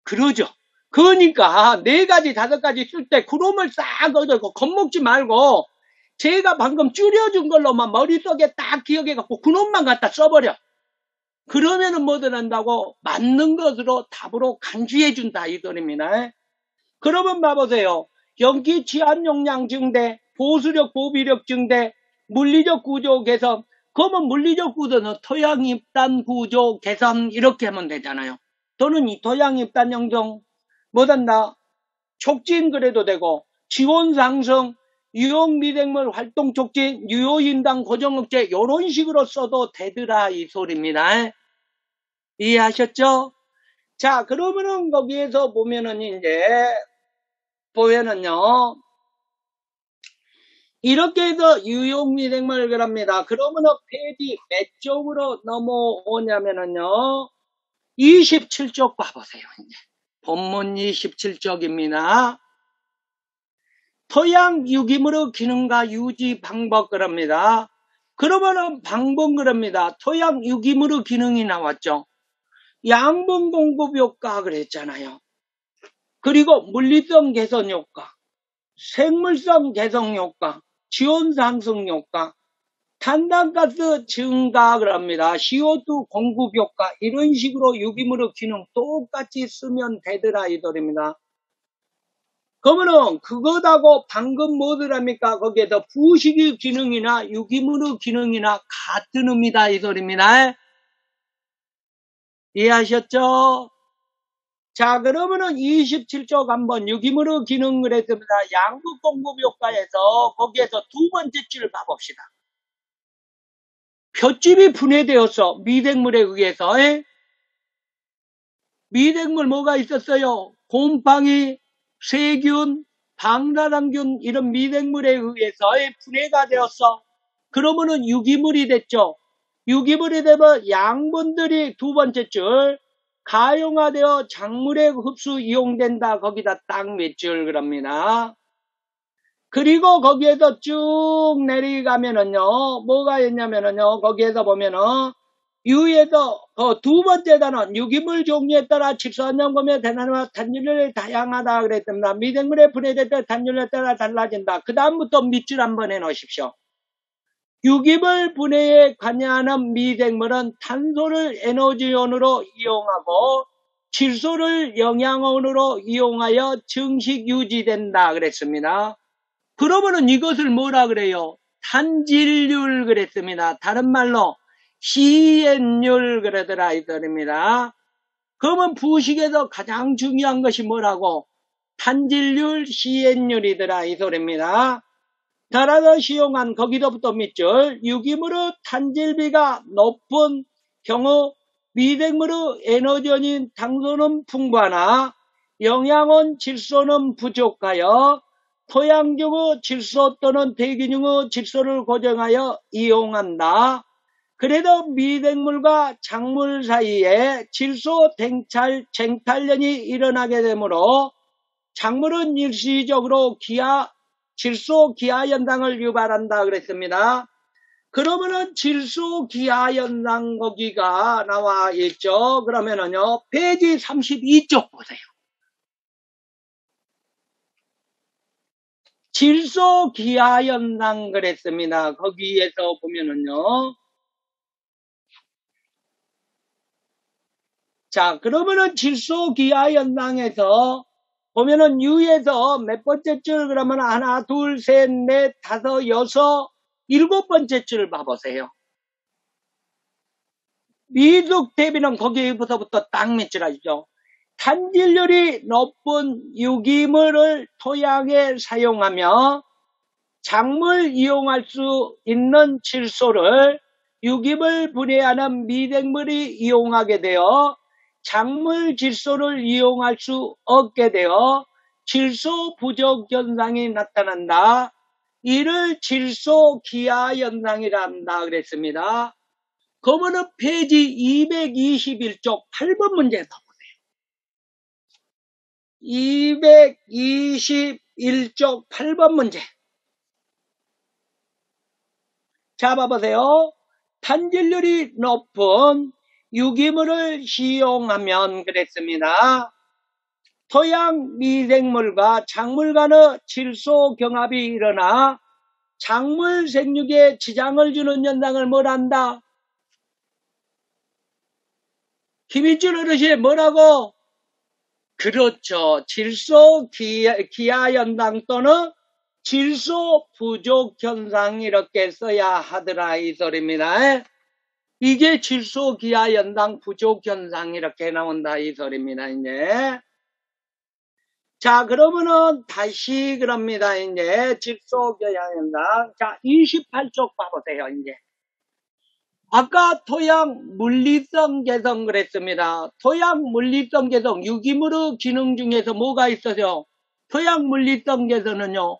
Speaker 1: 그러죠. 그러니까 4가지, 5가지 쓸 때 그놈을 싹 얻어고 겁먹지 말고 제가 방금 줄여준 걸로만 머릿속에 딱 기억해갖고 그놈만 갖다 써버려. 그러면은 뭐든 한다고 맞는 것으로 답으로 간주해준다 이 소리입니다. 그러면 봐보세요. 연기 취한 용량 증대, 보수력 보비력 증대, 물리적 구조 개선. 그러면 물리적 구조는 토양 입단 구조 개선 이렇게 하면 되잖아요. 또는 이 토양 입단 영정 뭐단다 촉진 그래도 되고 지원 상승 유용 미생물 활동 촉진 유효 인당 고정 억제 이런 식으로 써도 되더라 이 소리입니다. 이해하셨죠? 자 그러면은 거기에서 보면은 이제 보면은요 이렇게 해서 유용 미생물 그럽니다. 그러면은 페이지 몇 쪽으로 넘어오냐면은요 27쪽 봐보세요. 이제 본문 27쪽입니다. 토양 유기물의 기능과 유지 방법 그럽니다. 그러면은 방법 그럽니다. 토양 유기물의 기능이 나왔죠. 양분 공급 효과 그랬잖아요. 그리고 물리성 개선 효과, 생물성 개선 효과, 지온 상승 효과, 탄단가스 증가 그럽니다. CO2 공급 효과 이런 식으로 유기물의 기능 똑같이 쓰면 되더라 이 소리입니다. 그러면은 그것하고 방금 뭐더랍니까? 거기에서 부식의 기능이나 유기물의 기능이나 같은 의미다 이 소리입니다. 이해하셨죠? 자 그러면은 27쪽 한번 유기물의 기능을 했습니다. 양분 공급 효과에서 거기에서 2번째 줄 봐봅시다. 표집이 분해되었어. 미생물에 의해서. 미생물 뭐가 있었어요? 곰팡이, 세균, 방사선균 이런 미생물에 의해서 분해가 되었어. 그러면은 유기물이 됐죠. 유기물이 되면 양분들이 2번째 줄 가용화되어 작물에 흡수 이용된다. 거기다 딱 몇 줄 그럽니다. 그리고 거기에서 쭉 내려가면은요 뭐가 있냐면은요 거기에서 보면은 유에서 2번째 단원 유기물 종류에 따라 질소환염금의 대단와 단율이 다양하다 그랬습니다. 미생물의 분해될 때 단율에 따라 달라진다. 그 다음부터 밑줄 한번 해놓으십시오. 유기물 분해에 관여하는 미생물은 탄소를 에너지원으로 이용하고 질소를 영양원으로 이용하여 증식 유지된다 그랬습니다. 그러면은 이것을 뭐라 그래요? 탄질률 그랬습니다. 다른 말로 시엔율 그러더라 이 소리입니다. 그러면 부식에서 가장 중요한 것이 뭐라고? 탄질률, 시엔율이더라 이 소리입니다. 따라서 시용한 거기서부터 밑줄 유기물의 탄질비가 높은 경우 미생물의 에너지원인 당소는 풍부하나 영양원 질소는 부족하여 토양 중의 질소 또는 대기 중의 질소를 고정하여 이용한다. 그래도 미생물과 작물 사이에 질소 쟁탈련이 일어나게 되므로 작물은 일시적으로 질소 기하 현상을 유발한다 그랬습니다. 그러면은 질소 기하 현상 거기가 나와 있죠. 그러면은요, 페이지 32쪽 보세요. 질소 기하 현상 그랬습니다. 거기에서 보면은요. 자, 그러면은 질소 기하 현상에서 보면은 U에서 몇 번째 줄 그러면 하나, 둘, 셋, 넷, 다섯, 여섯, 일곱 번째 줄 봐보세요. 미숙 대비는 거기부터 딱 밑줄 하시죠. 탄질률이 높은 유기물을 토양에 사용하며 작물 이용할 수 있는 질소를 유기물 분해하는 미생물이 이용하게 되어 작물 질소를 이용할 수 없게 되어 질소 부족 현상이 나타난다. 이를 질소 기하 현상이란다 그랬습니다. 그러면은 페이지 221쪽 8번 문제 봐보세요. 221쪽 8번 문제. 자, 봐보세요. 탄질률이 높은 유기물을 시용하면 그랬습니다. 토양 미생물과 작물 간의 질소 경합이 일어나 작물 생육에 지장을 주는 현상을 뭐란다? 김인준 어르신 뭐라고? 그렇죠. 질소 기하 현상 또는 질소 부족 현상 이렇게 써야 하더라 이 소리입니다. 이게 질소 기하 현상 부족 현상 이렇게 나온다 이 소리입니다. 이제 자, 그러면은 다시 그럽니다. 이제 질소 기하 현상. 자, 28쪽 봐보세요. 이제 아까 토양 물리성 개성 그랬습니다. 토양 물리성 개성 유기물의 기능 중에서 뭐가 있어요? 토양 물리성 개성은요,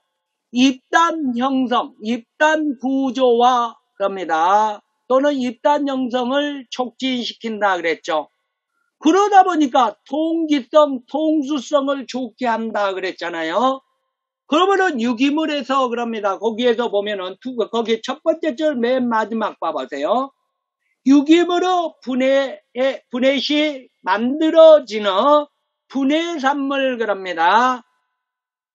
Speaker 1: 입단 형성, 입단 구조화 겁니다. 또는 입단 형성을 촉진시킨다 그랬죠. 그러다 보니까 통기성, 통수성을 좋게 한다 그랬잖아요. 그러면은 유기물에서 그럽니다. 거기에서 보면은 거기 첫 번째 줄 맨 마지막 봐보세요. 유기물의 분해 시 만들어지는 분해산물 그럽니다.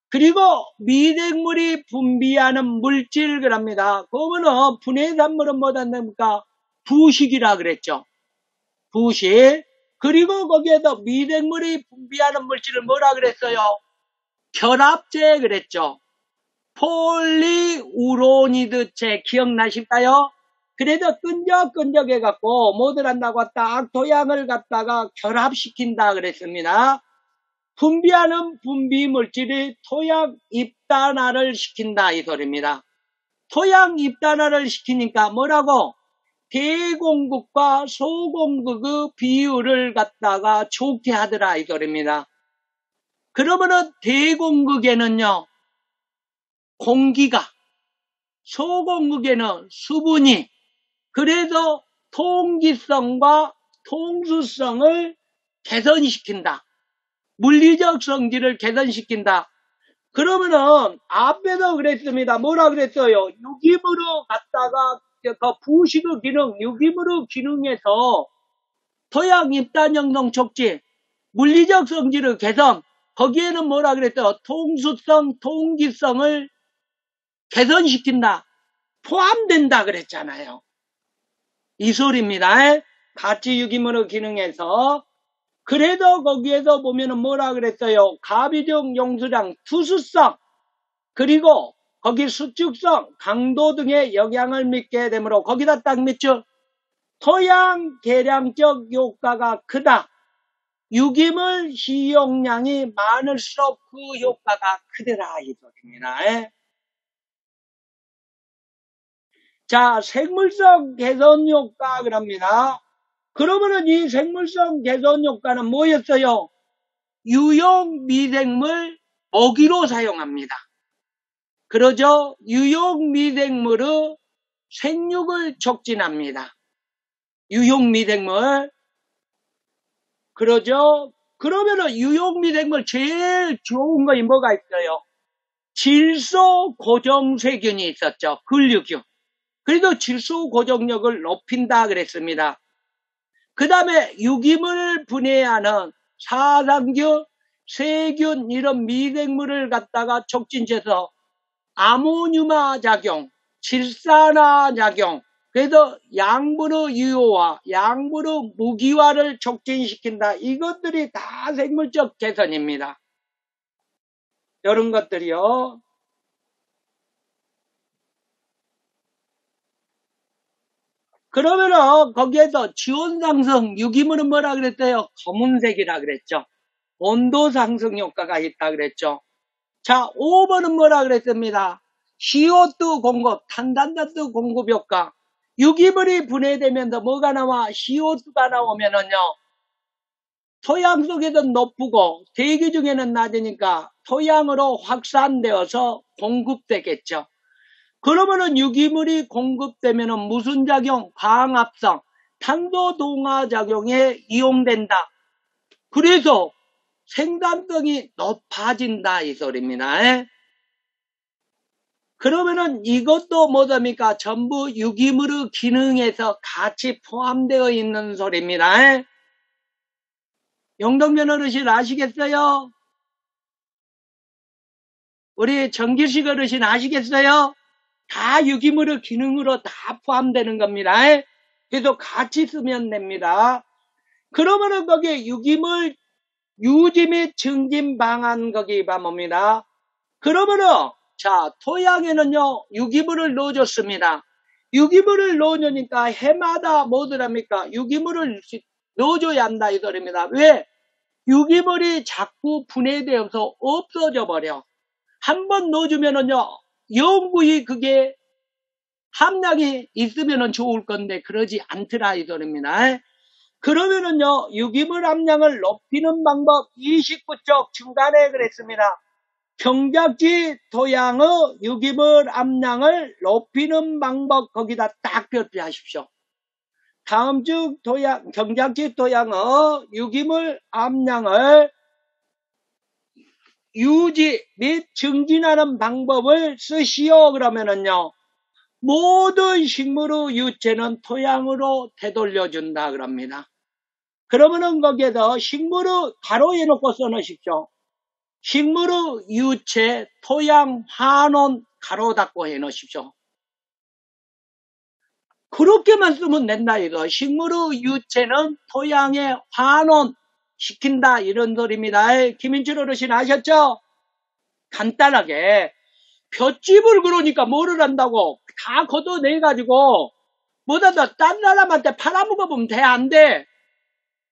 Speaker 1: 그리고 미생물이 분비하는 물질 그럽니다. 그러면은 분해산물은 뭐다 됩니까? 부식이라 그랬죠. 부식. 그리고 거기에서 미생물이 분비하는 물질을 뭐라 그랬어요? 결합제 그랬죠. 폴리우로니드체 기억나실까요? 그래서 끈적끈적해갖고 뭐들 한다고 딱 토양을 갖다가 결합시킨다 그랬습니다. 분비하는 분비물질이 토양 입단화를 시킨다 이 소리입니다. 토양 입단화를 시키니까 뭐라고? 대공극과 소공극의 비율을 갖다가 좋게 하더라 이 소리입니다. 그러면은 대공극에는요 공기가, 소공극에는 수분이, 그래서 통기성과 통수성을 개선시킨다. 물리적 성질을 개선시킨다. 그러면은 앞에서 그랬습니다. 뭐라 그랬어요? 유기물을 갖다가 부식의 기능, 유기물의 기능에서 토양 입단 형성 촉진, 물리적 성질의 개선, 거기에는 뭐라 그랬어요? 통수성, 통기성을 개선시킨다. 포함된다 그랬잖아요. 이 소리입니다. 같이 유기물의 기능에서. 그래도 거기에서 보면은 뭐라 그랬어요? 가비적 용수량, 투수성, 그리고 거기 수축성, 강도 등의 영향을 믿게 되므로 거기다 딱 밑줄 토양 개량적 효과가 크다. 유기물 시용량이 많을수록 그 효과가 크더라 이 소리입니다. 자, 생물성 개선 효과 그럽니다. 그러면은 이 생물성 개선 효과는 뭐였어요? 유용 미생물 먹이로 사용합니다. 그러죠? 유용 미생물의 생육을 촉진합니다. 유용 미생물. 그러죠? 그러면은 유용 미생물 제일 좋은 거 뭐가 있어요? 질소 고정세균이 있었죠. 근류균. 그래도 질소 고정력을 높인다 그랬습니다. 그 다음에 유기물 분해하는 사상균, 세균 이런 미생물을 갖다가 촉진해서 아모니아 작용, 질산화 작용, 그래서 양분의 유효화, 양분의 무기화를 촉진시킨다. 이것들이 다 생물적 개선입니다. 이런 것들이요. 그러면은 거기에서 지온 상승, 유기물은 뭐라 그랬어요? 검은색이라 그랬죠. 온도 상승 효과가 있다 그랬죠. 자, 5번은 뭐라 그랬습니다. CO2 공급, 탄단가스 공급 효과. 유기물이 분해되면서 뭐가 나와? CO2가 나오면은요. 토양 속에서 높고 대기 중에는 낮으니까 토양으로 확산되어서 공급되겠죠. 그러면은 유기물이 공급되면은 무슨 작용? 광합성, 탄소 동화 작용에 이용된다. 그래서 생산성이 높아진다 이 소리입니다. 그러면은 이것도 뭐답니까? 전부 유기물의 기능에서 같이 포함되어 있는 소리입니다. 영동면 어르신 아시겠어요? 우리 정기식 어르신 아시겠어요? 다 유기물의 기능으로 다 포함되는 겁니다. 그래서 같이 쓰면 됩니다. 그러면은 거기에 유기물 유지 및 증진 방안 거기가 뭡니다. 그러면은 자 토양에는요 유기물을 넣어줬습니다. 유기물을 넣어주니까 해마다 뭐더랍니까? 유기물을 넣어줘야 한다 이 소리입니다. 왜? 유기물이 자꾸 분해되어서 없어져 버려. 한번 넣어주면은요 영구히 그게 함량이 있으면은 좋을 건데 그러지 않더라 이 소리입니다. 그러면은요 유기물 함량을 높이는 방법 29쪽 중간에 그랬습니다. 경작지 토양의 유기물 함량을 높이는 방법 거기다 딱 표시하십시오. 다음 주 경작지 토양의 유기물 함량을 유지 및 증진하는 방법을 쓰시오. 그러면은요 모든 식물의 유체는 토양으로 되돌려준다 그럽니다. 그러면은 거기에서 식물의 가로에 놓고 써놓으십시오. 식물의 유체 토양 환원 가로 닫고 해놓으십시오. 그렇게만 쓰면 된다 이거. 식물의 유체는 토양에 환원 시킨다 이런 소리입니다. 김인철 어르신 아셨죠? 간단하게 볏짚을 그러니까 뭐를 한다고 다 걷어내가지고 뭐다 딴 사람한테 팔아먹어보면 돼 안 돼?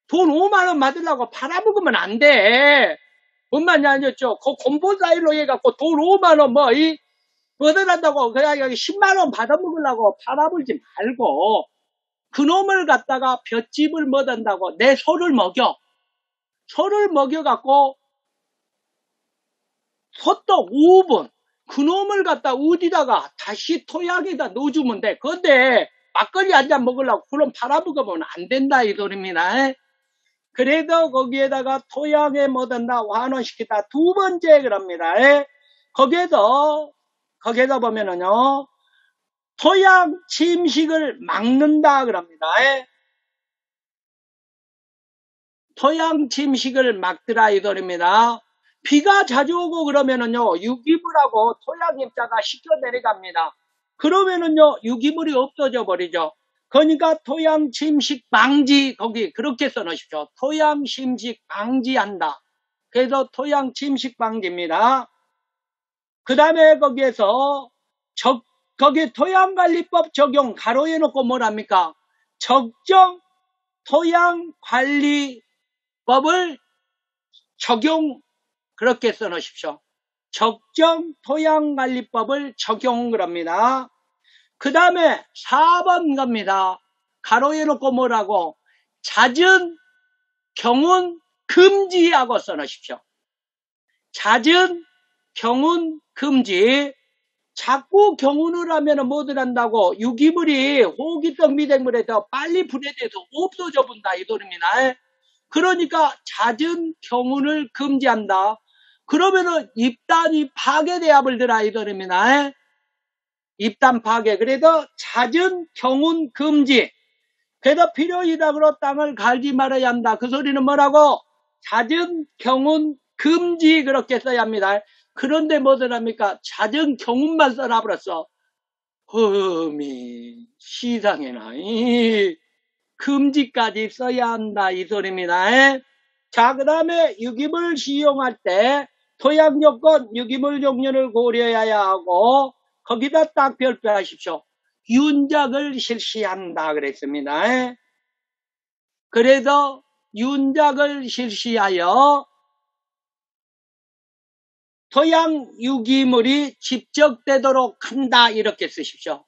Speaker 1: 돈 5만원 받으려고 팔아먹으면 안 돼. 뭔 말인지 아셨죠? 그 콤보사일로 해갖고 돈 5만원 뭐들 한다고 그냥 여기 10만원 받아먹으려고 팔아먹지 말고 그놈을 갖다가 볏짚을 뭐한다고 내 소를 먹여. 소를 먹여갖고 소떡 5분 그놈을 갖다 어디다가 다시 토양에다 넣어주면 돼. 근데 막걸리 한 잔 먹으려고 그럼 팔아먹으면 안 된다 이 소리입니다. 그래도 거기에다가 토양에 뭐든다 환원시키다. 두 번째 그럽니다. 거기에서 보면은요 토양 침식을 막는다 그럽니다. 토양 침식을 막더라 이 소리입니다. 비가 자주 오고 그러면은요 유기물하고 토양 입자가 씻겨 내려갑니다. 그러면은요 유기물이 없어져 버리죠. 그러니까 토양 침식 방지 거기 그렇게 써놓으십시오. 토양 침식 방지한다. 그래서 토양 침식 방지입니다. 그 다음에 거기에서 거기 토양관리법 적용 가로에 놓고 뭐랍니까? 적정 토양관리법을 적용, 그렇게 써놓으십시오. 적정 토양관리법을 적용, 그럽니다. 그 다음에 4번 겁니다. 가로에 놓고 뭐라고? 잦은 경운 금지하고 써놓으십시오. 잦은 경운 금지. 자꾸 경운을 하면 뭐들 한다고? 유기물이 호기성 미생물에 더 빨리 분해돼서 없어져 본다, 이 소리입니다. 그러니까 잦은 경운을 금지한다. 그러면은 입단이 파괴돼야 벌더라, 이 소리입니다. 입단 파괴. 그래서 잦은 경운 금지. 그래서 필요이닥으로 땅을 갈지 말아야 한다. 그 소리는 뭐라고? 잦은 경운 금지, 그렇게 써야 합니다. 그런데 뭐들 합니까? 잦은 경운만 써놔버렸어. 흠이 시상에나 금지까지 써야 한다, 이 소리입니다. 자, 그 다음에 유기물 시용할 때 토양 조건, 유기물 종류를 고려해야 하고 거기다 딱 별표하십시오. 윤작을 실시한다 그랬습니다. 그래서 윤작을 실시하여 토양 유기물이 집적되도록 한다, 이렇게 쓰십시오.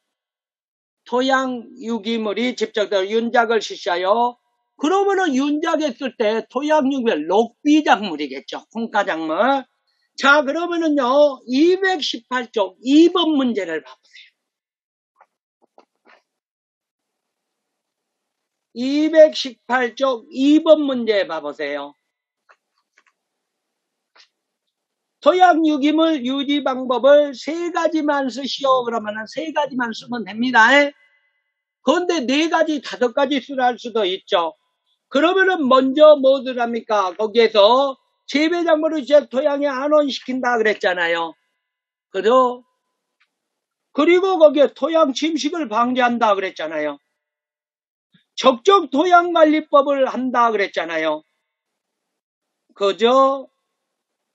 Speaker 1: 토양 유기물이 집적되도록 윤작을 실시하여. 그러면은 윤작했을 때 토양 유기물 녹비작물이겠죠. 홍가작물. 자, 그러면은요 218쪽 2번 문제를 봐보세요. 218쪽 2번 문제 봐보세요. 토양 유기물 유지 방법을 3가지만 쓰시오. 그러면은 3가지만 쓰면 됩니다. 그런데 4가지, 5가지 쓰할 수도 있죠. 그러면은 먼저 뭐들 합니까? 거기에서 재배작물을 토양에 안원시킨다 그랬잖아요. 그죠? 그리고 거기에 토양 침식을 방지한다 그랬잖아요. 적정 토양관리법을 한다 그랬잖아요. 그죠?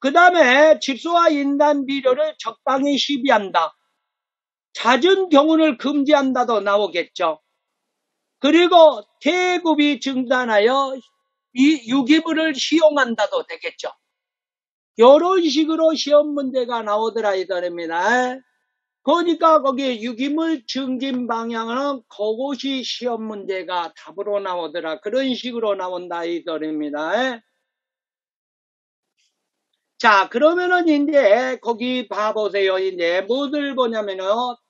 Speaker 1: 그 다음에 질소와 인단 비료를 적당히 시비한다. 잦은 경운을 금지한다도 나오겠죠. 그리고 태급이 증단하여 이 유기물을 시용한다도 되겠죠. 이런 식으로 시험 문제가 나오더라 이 소리입니다. 그러니까 거기 유기물 증진 방향은 그것이 시험 문제가 답으로 나오더라. 그런 식으로 나온다 이 소리입니다. 자, 그러면은 이제 거기 봐보세요. 이제 뭐들 보냐면은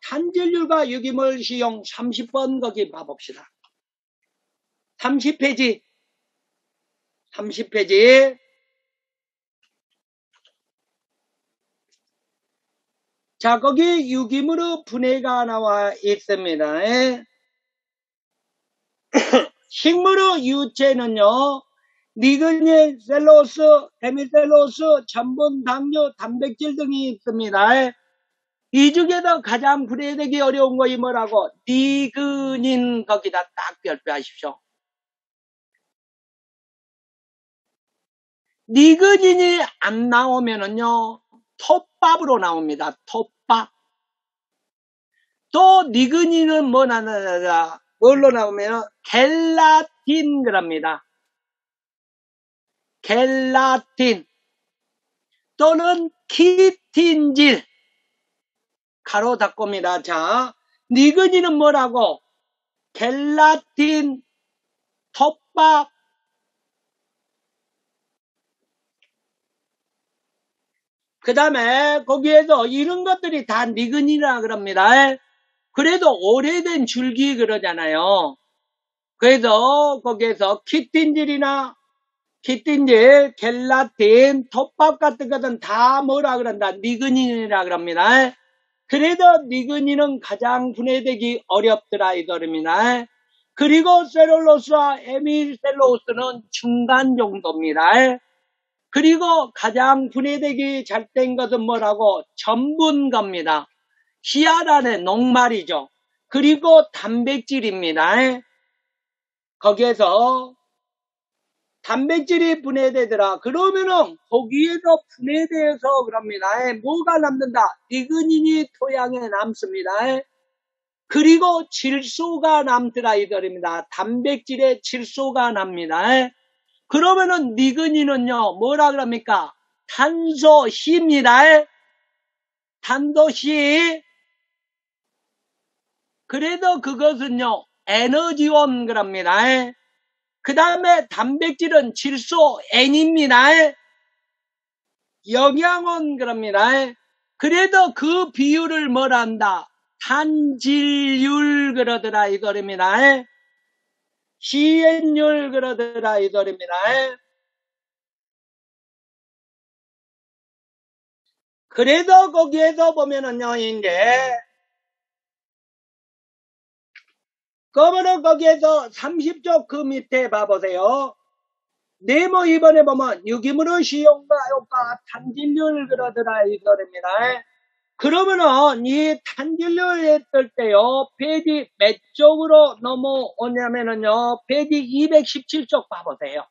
Speaker 1: 탄질률과 유기물 시용 30번 거기 봐봅시다. 30페이지. 30페이지. 자, 거기 유기물의 분해가 나와 있습니다. 식물의 유체는요, 리그닌, 셀로스, 헤미셀로스, 전분, 당류, 단백질 등이 있습니다. 이 중에서 가장 분해되기 어려운 것이 뭐라고? 리그닌, 거기다 딱 별표하십시오. 리그닌이 안 나오면은요, 톱밥으로 나옵니다. 톱밥. 또 리그닌은 뭘로 나오면 겔라틴 그럽니다. 겔라틴 또는 키틴질 가로 닫고입니다. 자, 리그닌은 뭐라고? 겔라틴, 톱밥, 그 다음에 거기에서 이런 것들이 다 리그닌이라 그럽니다. 그래도 오래된 줄기 그러잖아요. 그래서 거기에서 키틴질이나 키틴질, 겔라틴, 톱밥 같은 것은 다 뭐라 그런다? 리그닌이라 그럽니다. 그래도 리그닌은 가장 분해되기 어렵더라 이 소리입니다. 그리고 셀룰로스와 헤미셀로스는 중간 정도입니다. 그리고 가장 분해되기 잘 된 것은 뭐라고? 전분갑니다. 씨앗 안에 녹말이죠. 그리고 단백질입니다. 거기에서 단백질이 분해되더라. 그러면은 거기에서 분해돼서 그럽니다. 뭐가 남는다? 리그닌이 토양에 남습니다. 그리고 질소가 남더라 이거입니다. 단백질에 질소가 납니다. 그러면은 니그니는요 뭐라 그럽니까? 탄소시입니다. 탄소시. 그래도 그것은요 에너지원 그럽니다. 그 다음에 단백질은 질소 N입니다. 영양원 그럽니다. 그래도 그 비율을 뭐라 한다? 탄질률 그러더라 이거입니다. CN율 그러더라 이거입니다. 그래도 거기에서 보면은요 이제 그러면은 거기에서 30쪽 그 밑에 봐보세요. 네모 이번에 보면 유기물의 시용과 효과 탄질률 그러더라 이거입니다. 그러면은 이 탄질률 했을 때요 페이지 몇 쪽으로 넘어오냐면은요 페이지 217쪽 봐보세요.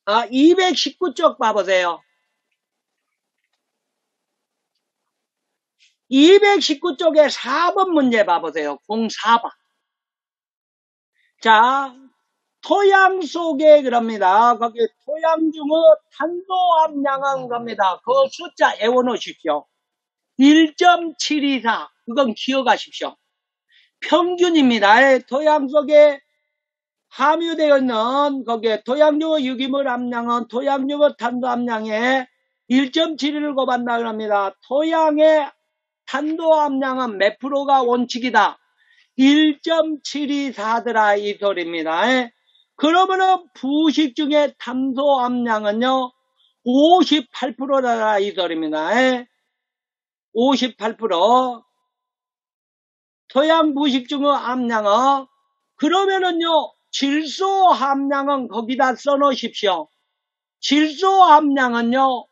Speaker 1: 아 219쪽 봐보세요. 219쪽에 4번 문제 봐보세요. 04번. 자, 토양 속에 그럽니다. 거기 토양 중의 탄소 함량한 겁니다. 그 숫자 외워놓으십시오. 1.724. 그건 기억하십시오. 평균입니다. 토양 속에 함유되어 있는 거기에 토양 중의 유기물 함량은 토양 중의 탄소 함량에 1.71을 곱한다 그럽니다. 토양의 탄소 함량은 몇 프로가 원칙이다? 1.724더라 이 소리입니다. 그러면은 부식 중에 탄소 함량은요 58%라 이 소리입니다. 58%. 토양 부식 중의 함량은 그러면은요 질소 함량은 거기다 써놓으십시오. 질소 함량은요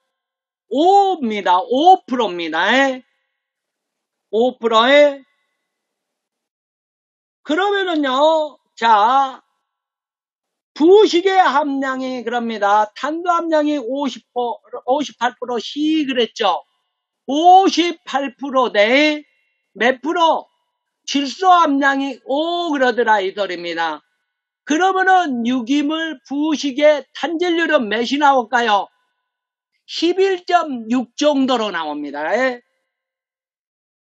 Speaker 1: 5입니다. 5%입니다. 5%에 그러면은요 자 부식의 함량이 그럽니다. 탄소 함량이 58% C 그랬죠. 58% 대 몇 프로? 질소 함량이 5 그러더라 이 소리입니다. 그러면은 유기물 부식의 탄질률은 몇이 나올까요? 11.6 정도로 나옵니다.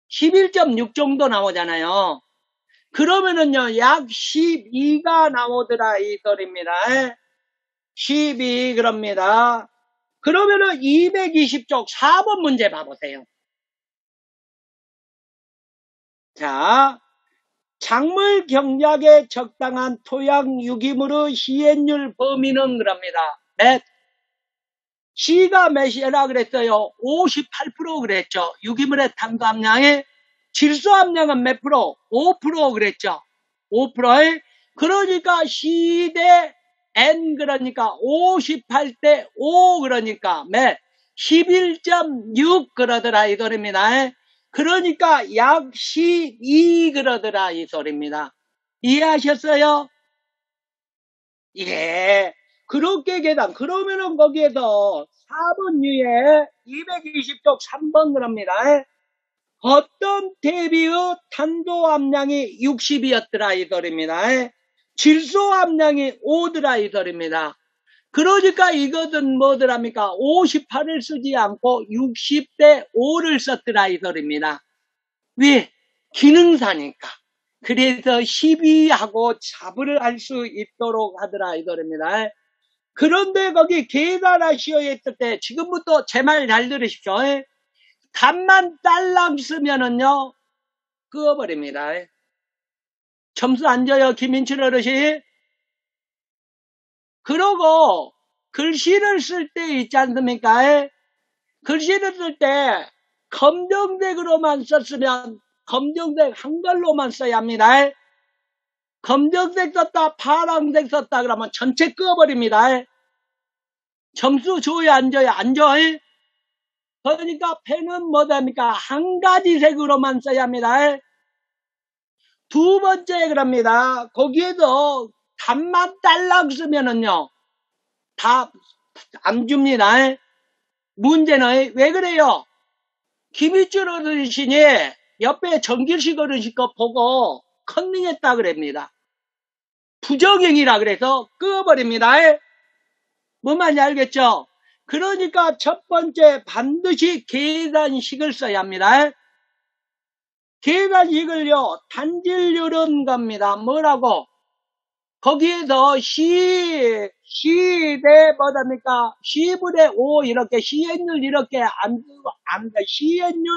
Speaker 1: 11.6 정도 나오잖아요. 그러면은요 약 12가 나오더라 이 소리입니다. 12 그럽니다. 그러면은 220쪽 4번 문제 봐보세요. 자, 작물 경작에 적당한 토양 유기물의 시엔율 범위는 그럽니다. 몇? C가 몇이라 그랬어요? 58% 그랬죠. 유기물의 탄소 함량에 질소 함량은 몇 프로? 5% 그랬죠. 5%에 그러니까 C 대 N 그러니까 58대 5 그러니까 몇? 11.6 그러더라 이 소리입니다. 그러니까 약 12 그러더라 이 소리입니다. 이해하셨어요? 예. 그렇게 계산. 그러면은 거기에서 4번 위에 220쪽 3번 그럽니다. 어떤 대비의 탄소 함량이 60이었더라 이 소리입니다. 질소 함량이 5더라 이 소리입니다. 그러니까 이것은 뭐더랍니까? 58을 쓰지 않고 60대 5를 썼더라 이 소리입니다. 왜? 기능사니까. 그래서 12하고 잡을 할 수 있도록 하더라 이 소리입니다. 그런데 거기 계산하시오 했을 때 지금부터 제 말 잘 들으십시오. 값만 딸랑 쓰면은요 끄어버립니다. 점수 안 줘요 김인철 어르신. 그러고 글씨를 쓸 때 있지 않습니까? 글씨를 쓸 때 검정색으로만 썼으면 검정색 한글로만 써야 합니다. 검정색 썼다 파란색 썼다 그러면 전체 끄어버립니다. 점수 줘야 안 줘야 안 줘. 그러니까 펜은 뭐답니까? 한 가지 색으로만 써야 합니다. 두 번째 그럽니다. 거기에도 답만 딸랑 쓰면은요 다 안 줍니다. 문제는 왜 그래요? 김일중 어르신이 옆에 정길식 어르신 거 보고 컨닝했다 그럽니다. 부정행위라 그래서 끄어버립니다. 뭔 말인지 알겠죠? 그러니까 첫 번째 반드시 계산식을 써야 합니다. 계산식을요, 단질률은 겁니다. 뭐라고? 거기에서 시대 뭐답니까? 시분의 5 이렇게 시행률 이렇게 시행률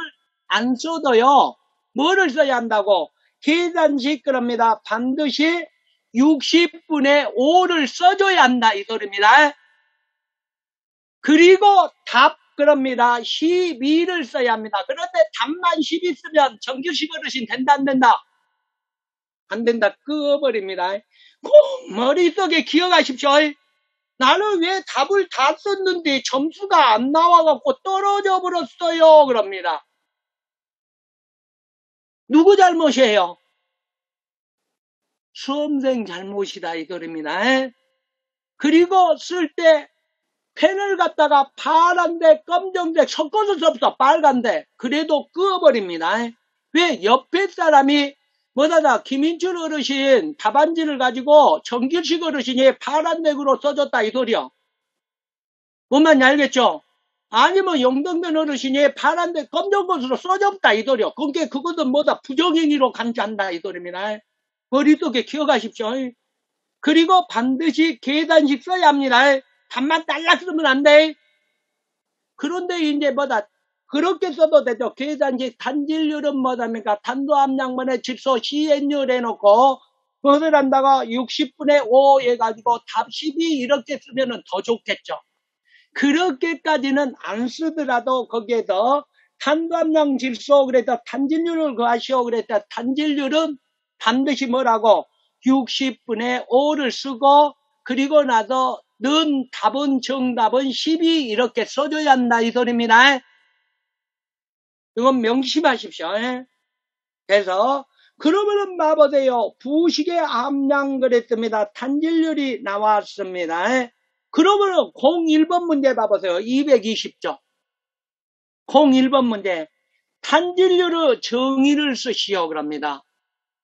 Speaker 1: 안 써도요. 뭐를 써야 한다고? 계산식 그럽니다. 반드시 60분의 5를 써줘야 한다 이 소리입니다. 그리고 답 그럽니다. 12를 써야 합니다. 그런데 답만 10 있으면 정규식 어르신 된다 안 된다? 안 된다. 끄어버립니다. 꼭 머릿속에 기억하십시오. 나는 왜 답을 다 썼는데 점수가 안 나와갖고 떨어져 버렸어요. 그럽니다. 누구 잘못이에요? 수험생 잘못이다 이 소리입니다. 그리고 쓸 때 펜을 갖다가 파란데 검정색 섞어서 썼어. 빨간데 그래도 끄어버립니다. 왜? 옆에 사람이 뭐다다 김인출 어르신 답안지를 가지고 정길식 어르신이 파란색으로 써줬다 이 소리요. 뭔 말인지 알겠죠? 아니면 영동면 어르신이 파란색 검정 것으로 써줬다 이 소리요. 그게 그것은 뭐다 부정행위로 간주한다 이 소리입니다. 머릿속에 기억하십시오. 그리고 반드시 계산식 써야 합니다. 답만 딸락 쓰면 안 돼. 그런데 이제 뭐다 그렇게 써도 되죠. 계산식 단질률은 뭐답니까? 탄도함량분의 질소 시행률 해놓고 그것을 한다가 60분의 5 해가지고 답 12 이렇게 쓰면은 더 좋겠죠. 그렇게까지는 안 쓰더라도 거기에서 탄도함량 질소 그래서 단질률을 구하시오 그랬다. 단질률은 반드시 뭐라고 60분의 5를 쓰고 그리고 나서 는 답은 정답은 12 이렇게 써줘야 한다 이 소리입니다. 이건 명심하십시오. 그래서 그러면은 봐보세요. 부식의 함량 그랬습니다. 단질률이 나왔습니다. 그러면은 01번 문제 봐보세요. 220조. 01번 문제. 단질률의 정의를 쓰시오 그럽니다.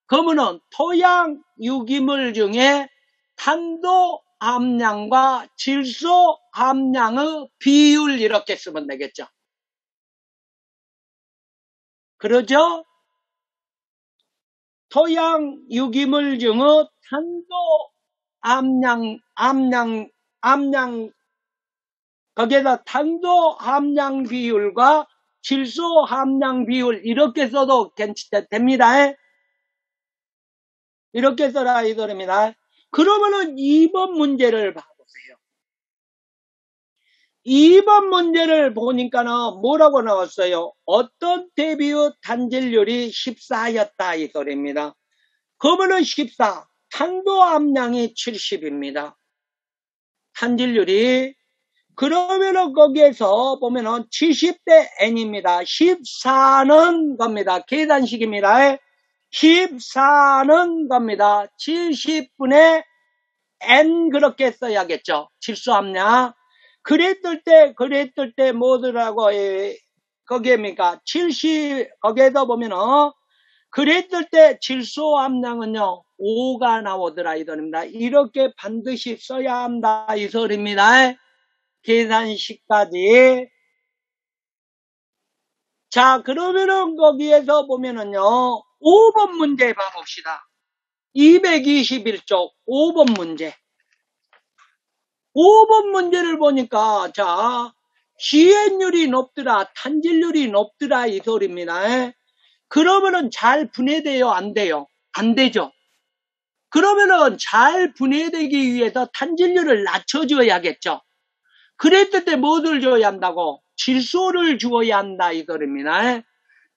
Speaker 1: 그러면은 토양 유기물 중에 탄도 함량과 질소 함량의 비율 이렇게 쓰면 되겠죠. 그러죠? 토양 유기물 중의 탄도 함량 거기에다 탄도 함량 비율과 질소 함량 비율 이렇게 써도 됩니다. 이렇게 써라 이 소리입니다. 그러면은 2번 문제를 봐보세요. 2번 문제를 보니까는 뭐라고 나왔어요? 어떤 대비의 단질률이 14였다 이 소리입니다. 그러면은 14, 탄도 함량이 70입니다. 단질률이 그러면은 거기에서 보면은 70대 n입니다. 14는 겁니다. 계산식입니다. 14는 겁니다. 70분의 n 그렇게 써야겠죠. 질소 함량. 그랬을 때 뭐더라고 거기입니까? 70 거기에서 보면은 그랬을 때 질소 함량은요 5가 나오더라 이 소리입니다. 이렇게 반드시 써야 한다 이 소리입니다. 계산식까지. 자 그러면은 거기에서 보면은요 5번 문제 봐봅시다. 221쪽 5번 문제. 5번 문제를 보니까 자 시행률이 높더라 탄질률이 높더라 이 소리입니다. 그러면은 잘 분해돼요 안 돼요? 안 되죠. 그러면은 잘 분해되기 위해서 탄질률을 낮춰줘야겠죠. 그랬을 때 뭐를 줘야 한다고? 질소를 주어야 한다 이 소리입니다.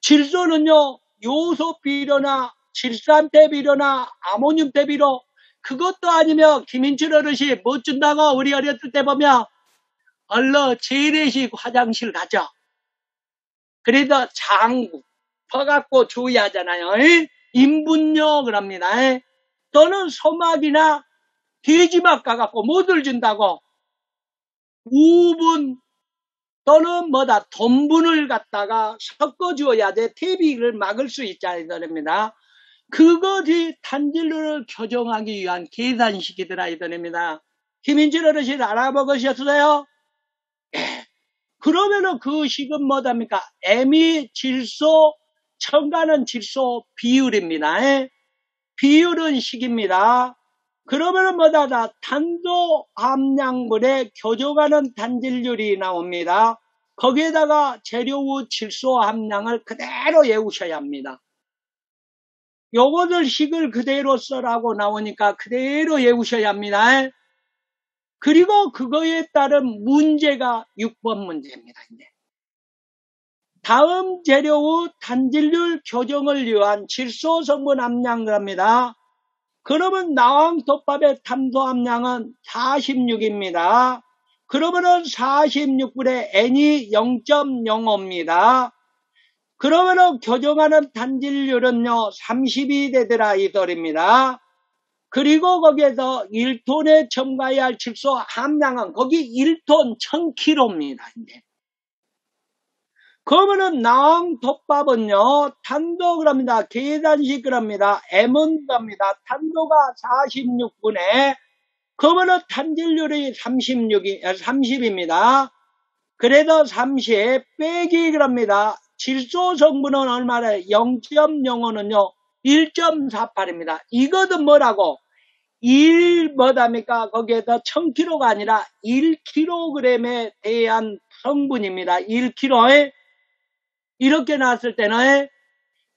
Speaker 1: 질소는요 요소 비료나 질산태 비료나 아모늄 비료 그것도 아니면 김인출 어르신 못 준다고 우리 어렸을 때 보면 얼른 재래식 화장실 가죠. 그래서 장구 퍼갖고 줘야 하잖아요. 인분료 그럽니다. 또는 소막이나 돼지막 가갖고 뭐들 준다고? 우분 또는 뭐다 돈분을 갖다가 섞어주어야 돼. 퇴비를 막을 수 있잖아요. 이더랍니다. 그것이 탄질로를 교정하기 위한 계산식이더라 이더랍니다. 김인철 어르신 알아보셨어요? 예. 그러면은 그 식은 뭐답니까? M이 질소, 첨가는 질소 비율입니다. 예? 비율은 식입니다. 그러면은 뭐다? 탄소 함량분에 교정하는 단질률이 나옵니다. 거기에다가 재료 후 질소 함량을 그대로 외우셔야 합니다. 요것을 식을 그대로 써라고 나오니까 그대로 외우셔야 합니다. 그리고 그거에 따른 문제가 6번 문제입니다. 이제. 다음 재료 후 단질률 교정을 위한 질소 성분 함량입니다. 그러면 나왕덮밥의 탄소 함량은 46입니다. 그러면은 46분의 N이 0.05입니다. 그러면은 교정하는 단질률은요 30이 되더라 이 소리입니다. 그리고 거기에서 1톤에 첨가해야 할 질소 함량은 거기 1톤 1000kg입니다. 이제. 그러면은 나왕덮밥은요 탄도그랍니다. 계산식 그랍니다. M은 겁니다. 탄도가 46분에 그러면은 탄질률이 30입니다. 그래서 30 빼기 그럽니다. 질소 성분은 얼마나 0.05는요 1.48입니다. 이것은 뭐라고? 1 뭐답니까? 거기에서 1000kg가 아니라 1kg에 대한 성분입니다. 1kg에 이렇게 나왔을 때는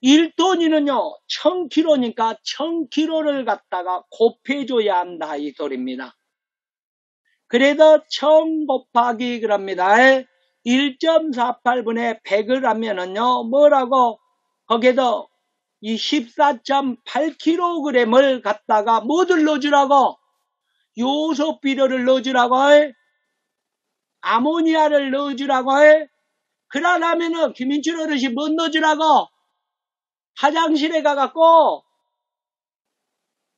Speaker 1: 1톤이는요 1000kg니까 1000kg를 갖다가 곱해줘야 한다 이 소리입니다. 그래서 1000 곱하기 그럽니다. 1.48분의 100을 하면은요 뭐라고 거기에서 이 14.8kg을 갖다가 뭐를 넣어주라고? 요소 비료를 넣어주라고 아모니아를 넣어주라고 그러려면은 김인철 어르신 뭐 넣어주라고? 화장실에 가갖고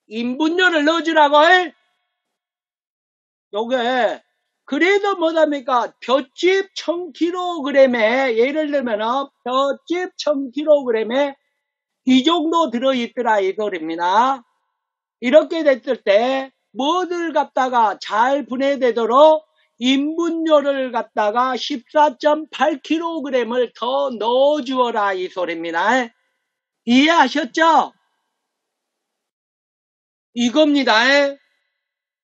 Speaker 1: 인분료를 넣어주라고 요게 그래도 뭐답니까? 볏짚 1000kg에 예를 들면은 볏짚 1000kg에 이 정도 들어있더라 이 소리입니다. 이렇게 됐을 때 뭐를 갖다가 잘 분해되도록 인분료를 갖다가 14.8kg을 더 넣어주어라 이 소리입니다. 이해하셨죠? 이겁니다.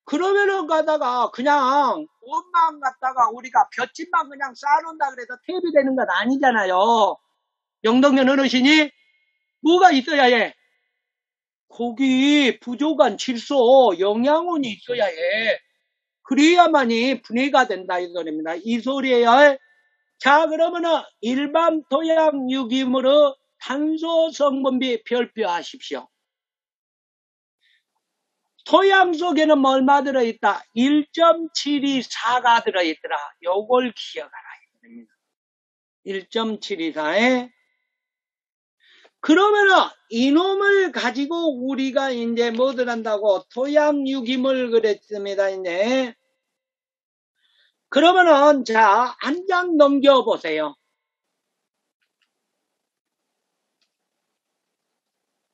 Speaker 1: 그러면은 가다가 그냥 옷만 갖다가 우리가 볏짚만 그냥 쌓아놓는다 그래서 탭이 되는 건 아니잖아요. 영동면 어르신이 뭐가 있어야 해? 고기 부족한 질소 영양분이 있어야 해. 그래야만이 분해가 된다 이 소리입니다. 이 소리예요. 자 그러면은 일반 토양 유기물의 탄소 성분비 별표하십시오. 토양 속에는 뭐 얼마 들어있다? 1.724가 들어있더라. 요걸 기억하라 이 소리입니다. 1.724에 그러면은 이놈을 가지고 우리가 이제 뭐들 한다고 토양 유기물 그랬습니다. 이제 그러면은 자 한 장 넘겨 보세요.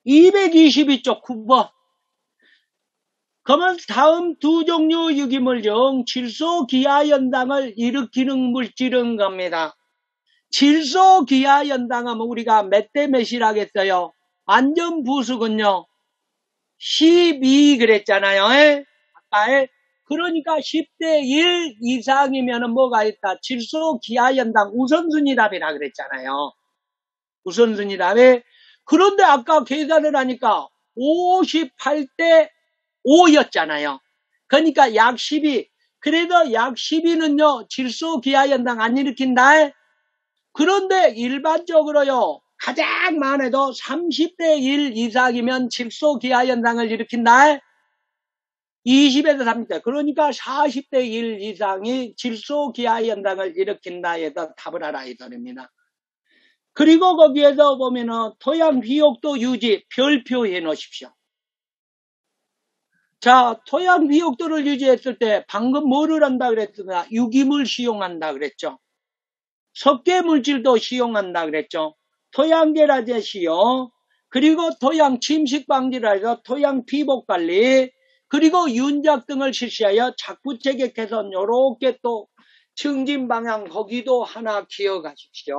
Speaker 1: 222쪽 9번. 그러면 다음 두 종류 유기물 중 질소 기하 연당을 일으키는 물질은 겁니다. 질소 기하 연당하면 우리가 몇 대 몇이라겠어요? 완전 부수군요. 12 그랬잖아요. 아까 그러니까 10대 1 이상이면 뭐가 있다? 질소 기하 연당 우선순위답이라 그랬잖아요. 우선순위답에 그런데 아까 계산을 하니까 58대 5였잖아요. 그러니까 약 12. 그래도 약 12는요 질소 기하 연당 안 일으킨다. 그런데 일반적으로요 가장 많아도 30대 1 이상이면 질소 기하 연당을 일으킨다. 20에서 30대 그러니까 40대 1 이상이 질소 기하 연당을 일으킨다 해서 답을 하라 이 소리입니다. 그리고 거기에서 보면은 토양 비옥도 유지 별표해 놓으십시오. 자, 토양 비옥도를 유지했을 때 방금 뭐를 한다 그랬습니다. 유기물 시용한다 그랬죠. 석계 물질도 시용한다 그랬죠. 토양계라제 시용, 그리고 토양 침식 방지라 해서 토양 피복 관리, 그리고 윤작 등을 실시하여 작부체계 개선, 요렇게 또 증진 방향 거기도 하나 기억하십시오.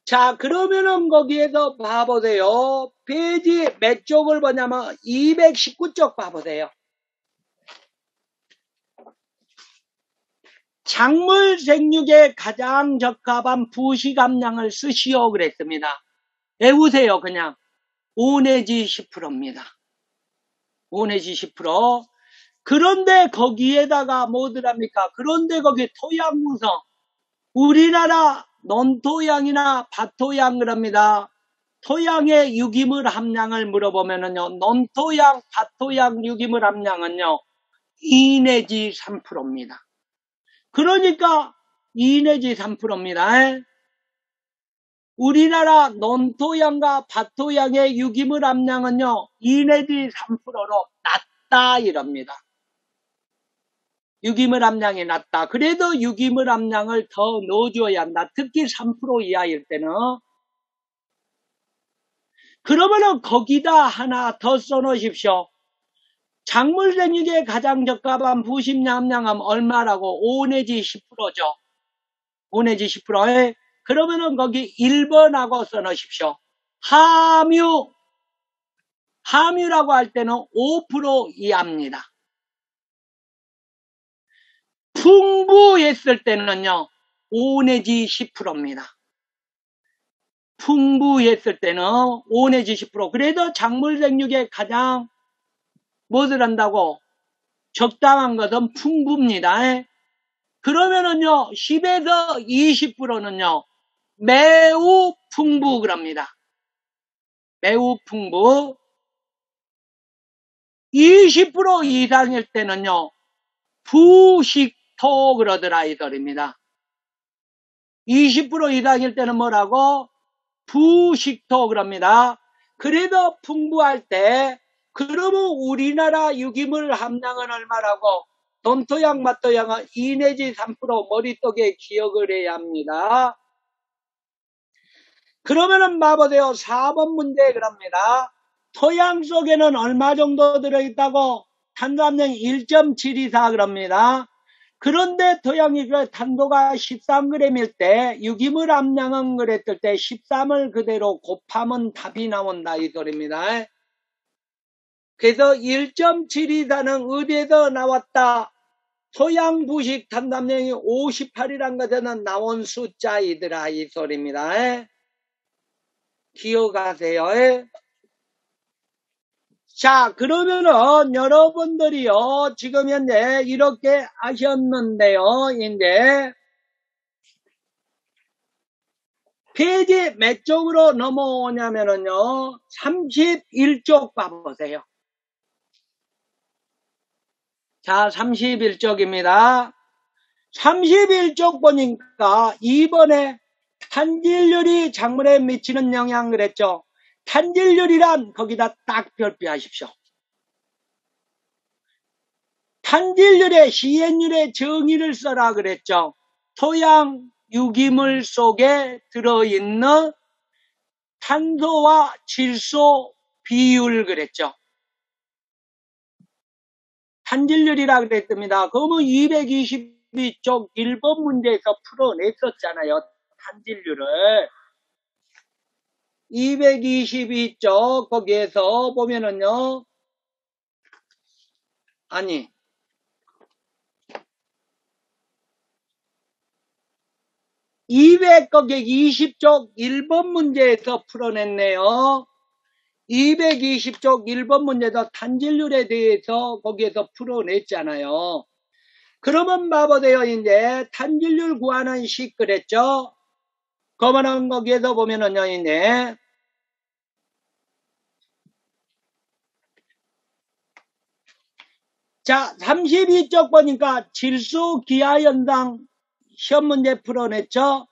Speaker 1: 자, 그러면은 거기에서 봐보세요. 페이지 몇 쪽을 보냐면 219쪽 봐보세요. 작물 생육에 가장 적합한 부식 함량을 쓰시오 그랬습니다. 외우세요. 그냥 5 내지 10%입니다. 5 내지 10%. 그런데 거기에다가 뭐더랍니까? 그런데 거기 토양 구성, 우리나라 논토양이나 밭토양 그럽니다. 토양의 유기물 함량을 물어보면은요, 논토양, 밭토양 유기물 함량은요 2 내지 3%입니다. 그러니까 2 내지 3%입니다. 우리나라 논토양과 밭토양의 유기물 함량은요 2 내지 3%로 낮다 이럽니다. 유기물 함량이 낮다. 그래도 유기물 함량을 더 넣어줘야 한다. 특히 3% 이하일 때는. 그러면은 거기다 하나 더 써놓으십시오. 작물 생육에 가장 적합한 부식 함량은 얼마라고? 5 내지 10%죠. 5 내지 10%에 그러면은 거기 1번하고 써놓으십시오. 함유라고 할 때는 5% 이하입니다. 풍부했을 때는요 5 내지 10%입니다. 풍부했을 때는 5 내지 10%. 그래도 작물 생육에 가장 뭐를 한다고? 적당한 것은 풍부입니다. 그러면은요 10에서 20%는요 매우 풍부 그럽니다. 매우 풍부. 20% 이상일 때는요 부식토 그러더라 이 소리입니다. 20% 이상일 때는 뭐라고? 부식토 그럽니다. 그래도 풍부할 때 그러면 우리나라 유기물 함량은 얼마라고? 논토양, 밭토양은 2 내지 3% 머릿속에 기억을 해야 합니다. 그러면은 봐보세요. 4번 문제 그럽니다. 토양 속에는 얼마 정도 들어있다고? 탄소함량 1.724 그럽니다. 그런데 토양이 그 탄도가 13g일 때 유기물 함량은 그랬을 때 13을 그대로 곱하면 답이 나온다 이 소리입니다. 그래서 1.724는 어디에서 나왔다? 토양 부식 탄소함량이 58이란 것에는 나온 숫자이더라 이 소리입니다. 기억하세요. 자, 그러면은 여러분들이요 지금 현재 이렇게 하셨는데요. 이제 페이지 몇 쪽으로 넘어오냐면은요 31쪽 봐보세요. 자, 31쪽입니다. 31쪽 보니까 이번에 탄질률이 작물에 미치는 영향 그랬죠. 탄질률이란 거기다 딱 별표하십시오. 탄질률의 시행률의 정의를 써라 그랬죠. 토양 유기물 속에 들어있는 탄소와 질소 비율 그랬죠. 탄질률이라 그랬습니다. 그러면 222쪽 1번 문제에서 풀어냈었잖아요. 탄질률을. 222쪽 거기에서 보면은요. 아니 220쪽 1번 문제에서 풀어냈네요. 220쪽 1번 문제에서 탄질률에 대해서 거기에서 풀어냈잖아요. 그러면 봐보세요. 이제 탄질률 구하는 식 그랬죠. 그러면은 거기에서 보면은요. 이제 자 32쪽 보니까 질소 기하 현상 시험 문제 풀어냈죠?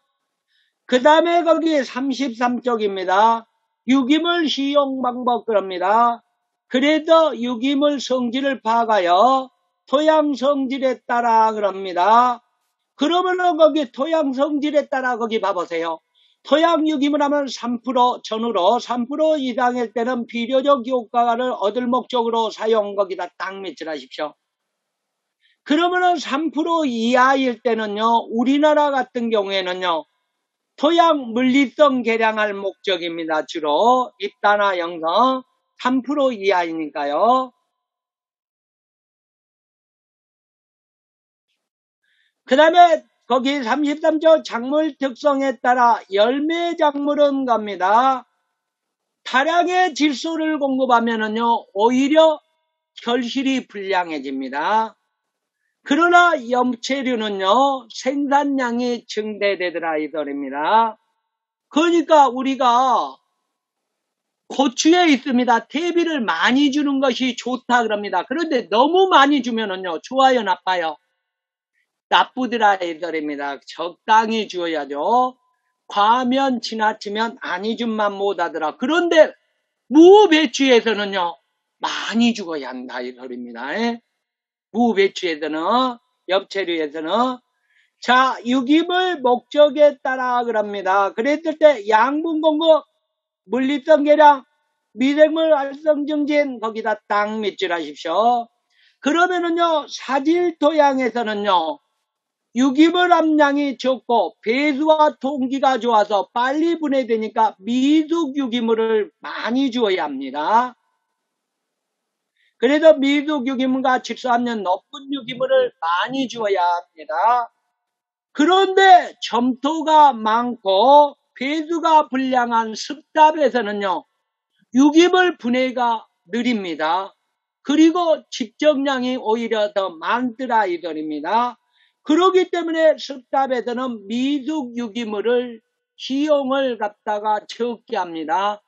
Speaker 1: 그 다음에 거기 33쪽입니다. 유기물 시용 방법 그럽니다. 그래도 유기물 성질을 파악하여 토양 성질에 따라 그럽니다. 그러면은 거기 토양 성질에 따라 거기 봐보세요. 토양 유기물 하면 3% 전후로 3% 이상일 때는 비료적 효과를 얻을 목적으로 사용 거기다 딱 밑줄하십시오. 그러면은 3% 이하일 때는요, 우리나라 같은 경우에는요, 토양 물리성 개량할 목적입니다. 주로 입단화 형성 3% 이하이니까요. 그 다음에 거기 33조 작물 특성에 따라 열매 작물은 겁니다. 다량의 질소를 공급하면은요, 오히려 결실이 불량해집니다. 그러나 염체류는요, 생산량이 증대되더라 이 소리입니다. 그러니까 우리가 고추에 있습니다. 대비를 많이 주는 것이 좋다 그럽니다. 그런데 너무 많이 주면은요, 좋아요, 나빠요? 나쁘더라 이 소리입니다. 적당히 주어야죠. 과하면 지나치면 안이줌만 못하더라. 그런데 무배추에서는요, 많이 죽어야 한다 이 소리입니다. 무배추에서는, 엽채류에서는. 자, 유기물 목적에 따라 그럽니다. 그랬을 때 양분 공급, 물리성 개량, 미생물 활성 증진 거기다 딱 밑줄하십시오. 그러면은요, 사질 토양에서는요, 유기물 함량이 적고 배수와 통기가 좋아서 빨리 분해되니까 미숙 유기물을 많이 주어야 합니다. 그래서 미숙 유기물과 질소 함량 높은 유기물을 많이 주어야 합니다. 그런데 점토가 많고 배수가 불량한 습답에서는요, 유기물 분해가 느립니다. 그리고 집정량이 오히려 더 많더라 이 소리입니다. 그렇기 때문에 습답에서는 미숙 유기물을 시용을 갖다가 적게 합니다.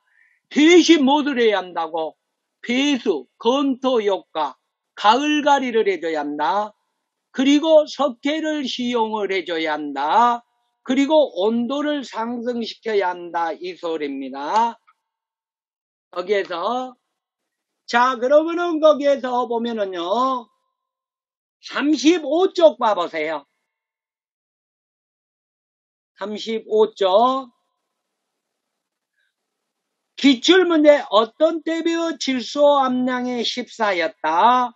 Speaker 1: 대신 뭐를 해야 한다고? 배수, 건토 효과, 가을가리를 해줘야 한다. 그리고 석회를 시용을 해줘야 한다. 그리고 온도를 상승시켜야 한다 이 소리입니다. 거기에서 자 그러면은 거기에서 보면은요 35쪽 봐보세요. 35쪽 기출문제 어떤 대비의 질소 함량이 14였다.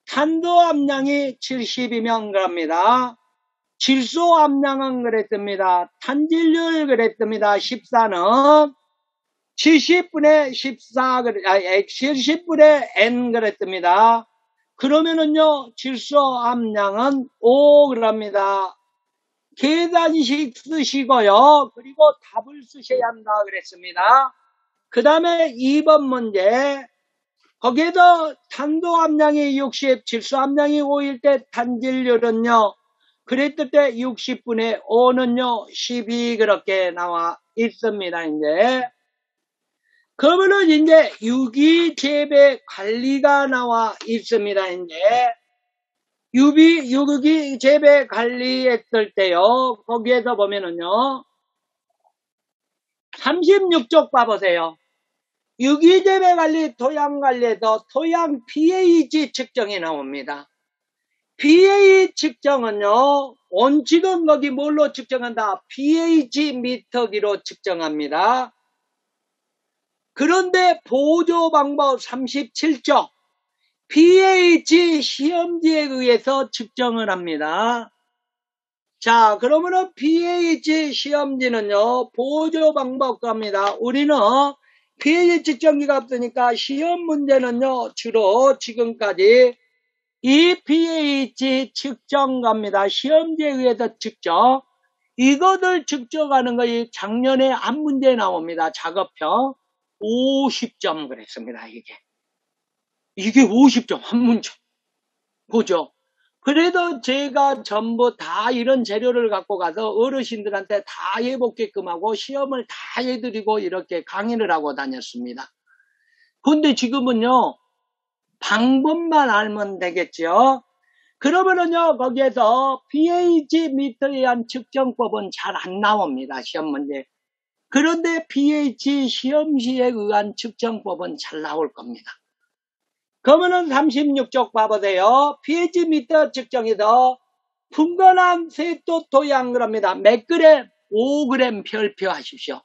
Speaker 1: 탄도 함량이 70이면 그럽니다. 질소 함량은 그랬습니다. 탄질률 그랬습니다. 14는 70분의 14, 70분의 n 그랬습니다. 그러면은요, 질소 함량은 5 그럽니다. 계산식 쓰시고요. 그리고 답을 쓰셔야 한다 그랬습니다. 그 다음에 2번 문제. 거기에서 탄도 함량이 60, 질소 함량이 5일 때 탄질률은요. 그랬을 때 60분의 5는요, 12 그렇게 나와 있습니다, 이제. 그러면은 이제 유기재배 관리가 나와 있습니다, 이제. 유기재배 관리했을 때요, 거기에서 보면은요, 36쪽 봐보세요. 유기재배 관리, 토양 관리에서 토양 pH 측정이 나옵니다. pH 측정은요, 원칙은 거기 뭘로 측정한다? pH 미터기로 측정합니다. 그런데 보조 방법 37쪽 pH 시험지에 의해서 측정을 합니다. 자, 그러면은 pH 시험지는요, 보조 방법 갑니다. 우리는 pH 측정기가 없으니까 시험 문제는요, 주로 지금까지 이 pH 측정갑니다. 시험지에 의해서 측정. 이것을 측정하는 것이 작년에 한 문제 나옵니다. 작업형. 50점 그랬습니다, 이게 50점, 한 문제. 보죠. 그래도 제가 전부 다 이런 재료를 갖고 가서 어르신들한테 다 해보게끔 하고 시험을 다 해드리고 이렇게 강의를 하고 다녔습니다. 근데 지금은요, 방법만 알면 되겠죠. 그러면은요, 거기에서 pH 미터에 의한 측정법은 잘 안 나옵니다. 시험 문제. 그런데 pH 시험시에 의한 측정법은 잘 나올 겁니다. 그러면은 36쪽 봐보세요. pH 미터 측정에서 풍건한 세토 토양 그럽니다. 몇 그램? 5g 별표하십시오.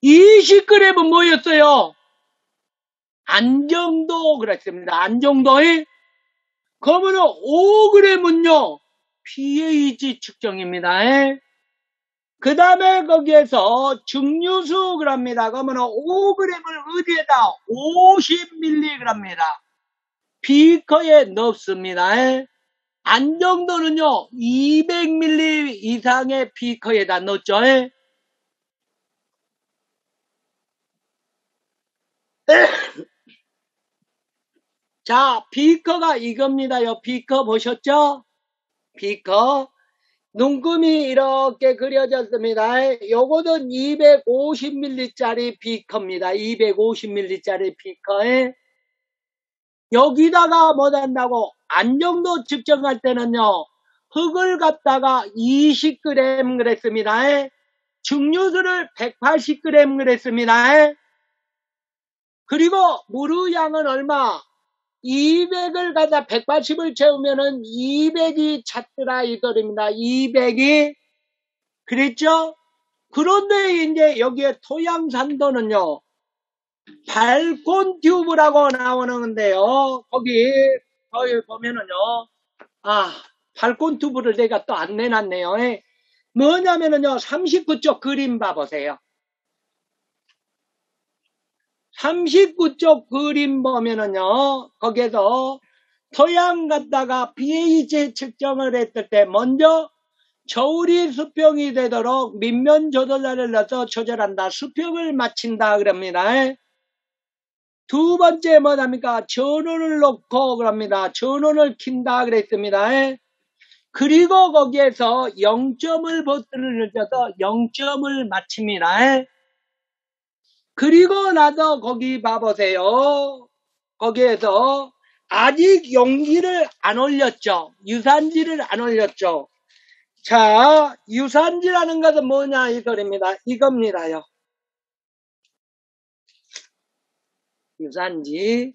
Speaker 1: 20g은 뭐였어요? 안정도 그랬습니다. 안정도에 그러면은 5g은요 pH 측정입니다. 그 다음에 거기에서 증류수 그럽니다. 그러면은 5g을 어디에다 50mg입니다. 비커에 넣습니다. 안정도는요 200ml 이상의 비커에다 넣었죠. 자, 비커가 이겁니다요. 비커 보셨죠? 비커. 눈금이 이렇게 그려졌습니다. 요거는 250ml짜리 비커입니다. 250ml짜리 비커에 여기다가 뭐 한다고 안정도 측정할 때는요. 흙을 갖다가 20g 그랬습니다. 증류수를 180g 그랬습니다. 그리고 물의 양은 얼마? 200을 갖다 180을 채우면은 200이 찼더라 이 소리입니다. 200이 그랬죠? 그런데 이제 여기에 토양 산도는요. 발콘 튜브라고 나오는데요. 거기 보면은요. 발콘 튜브를 내가 또 안 내놨네요. 뭐냐면은요. 39쪽 그림 봐보세요. 39쪽 그림 보면은요, 거기에서 토양 갖다가 pH 측정을 했을 때 먼저 저울이 수평이 되도록 밑면 조절자를 넣어서 조절한다. 수평을 맞춘다 그럽니다. 두 번째 뭐랍니까? 전원을 놓고 그럽니다. 전원을 킨다 그랬습니다. 그리고 거기에서 0점을 버튼을 눌러서 0점을 맞춥니다. 그리고 나서 거기 봐보세요. 거기에서 아직 용기를 안 올렸죠. 유산지를 안 올렸죠. 자, 유산지라는 것은 뭐냐 이 소리입니다. 이겁니다요. 유산지.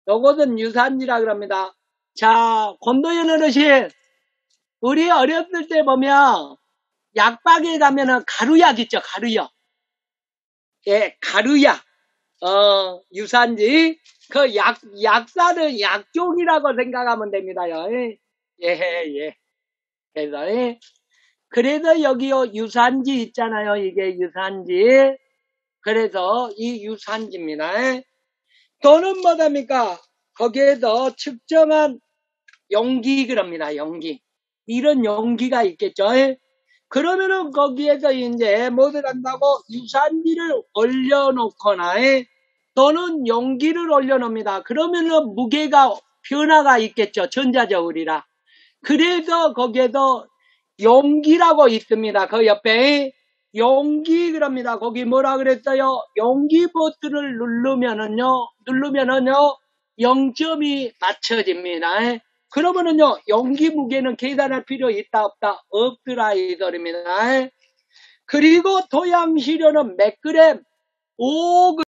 Speaker 1: 요것은 유산지라 그럽니다. 자, 권도현 어르신. 우리 어렸을 때 보면 약방에 가면은 가루약 있죠. 가루약. 예, 가루약. 유산지. 그 약사는 약종이라고 생각하면 됩니다요. 예. 그래서 여기요, 유산지 있잖아요. 이게 유산지. 그래서 이 유산지입니다. 또는 뭐답니까? 거기에서 측정한 용기 그럽니다. 용기. 이런 용기가 있겠죠. 그러면은 거기에서 이제 뭐를 한다고 유산지를 올려놓거나 또는 용기를 올려놓습니다. 그러면은 무게가 변화가 있겠죠. 전자저울이라. 그래서 거기에서 용기라고 있습니다. 그 옆에 용기 그럽니다. 거기 뭐라 그랬어요? 용기 버튼을 누르면은요 0점이 맞춰집니다. 그러면은요 용기 무게는 계산할 필요 있다 없다? 없더라 이 소리입니다. 그리고 토양 시료는 몇 그램? 5g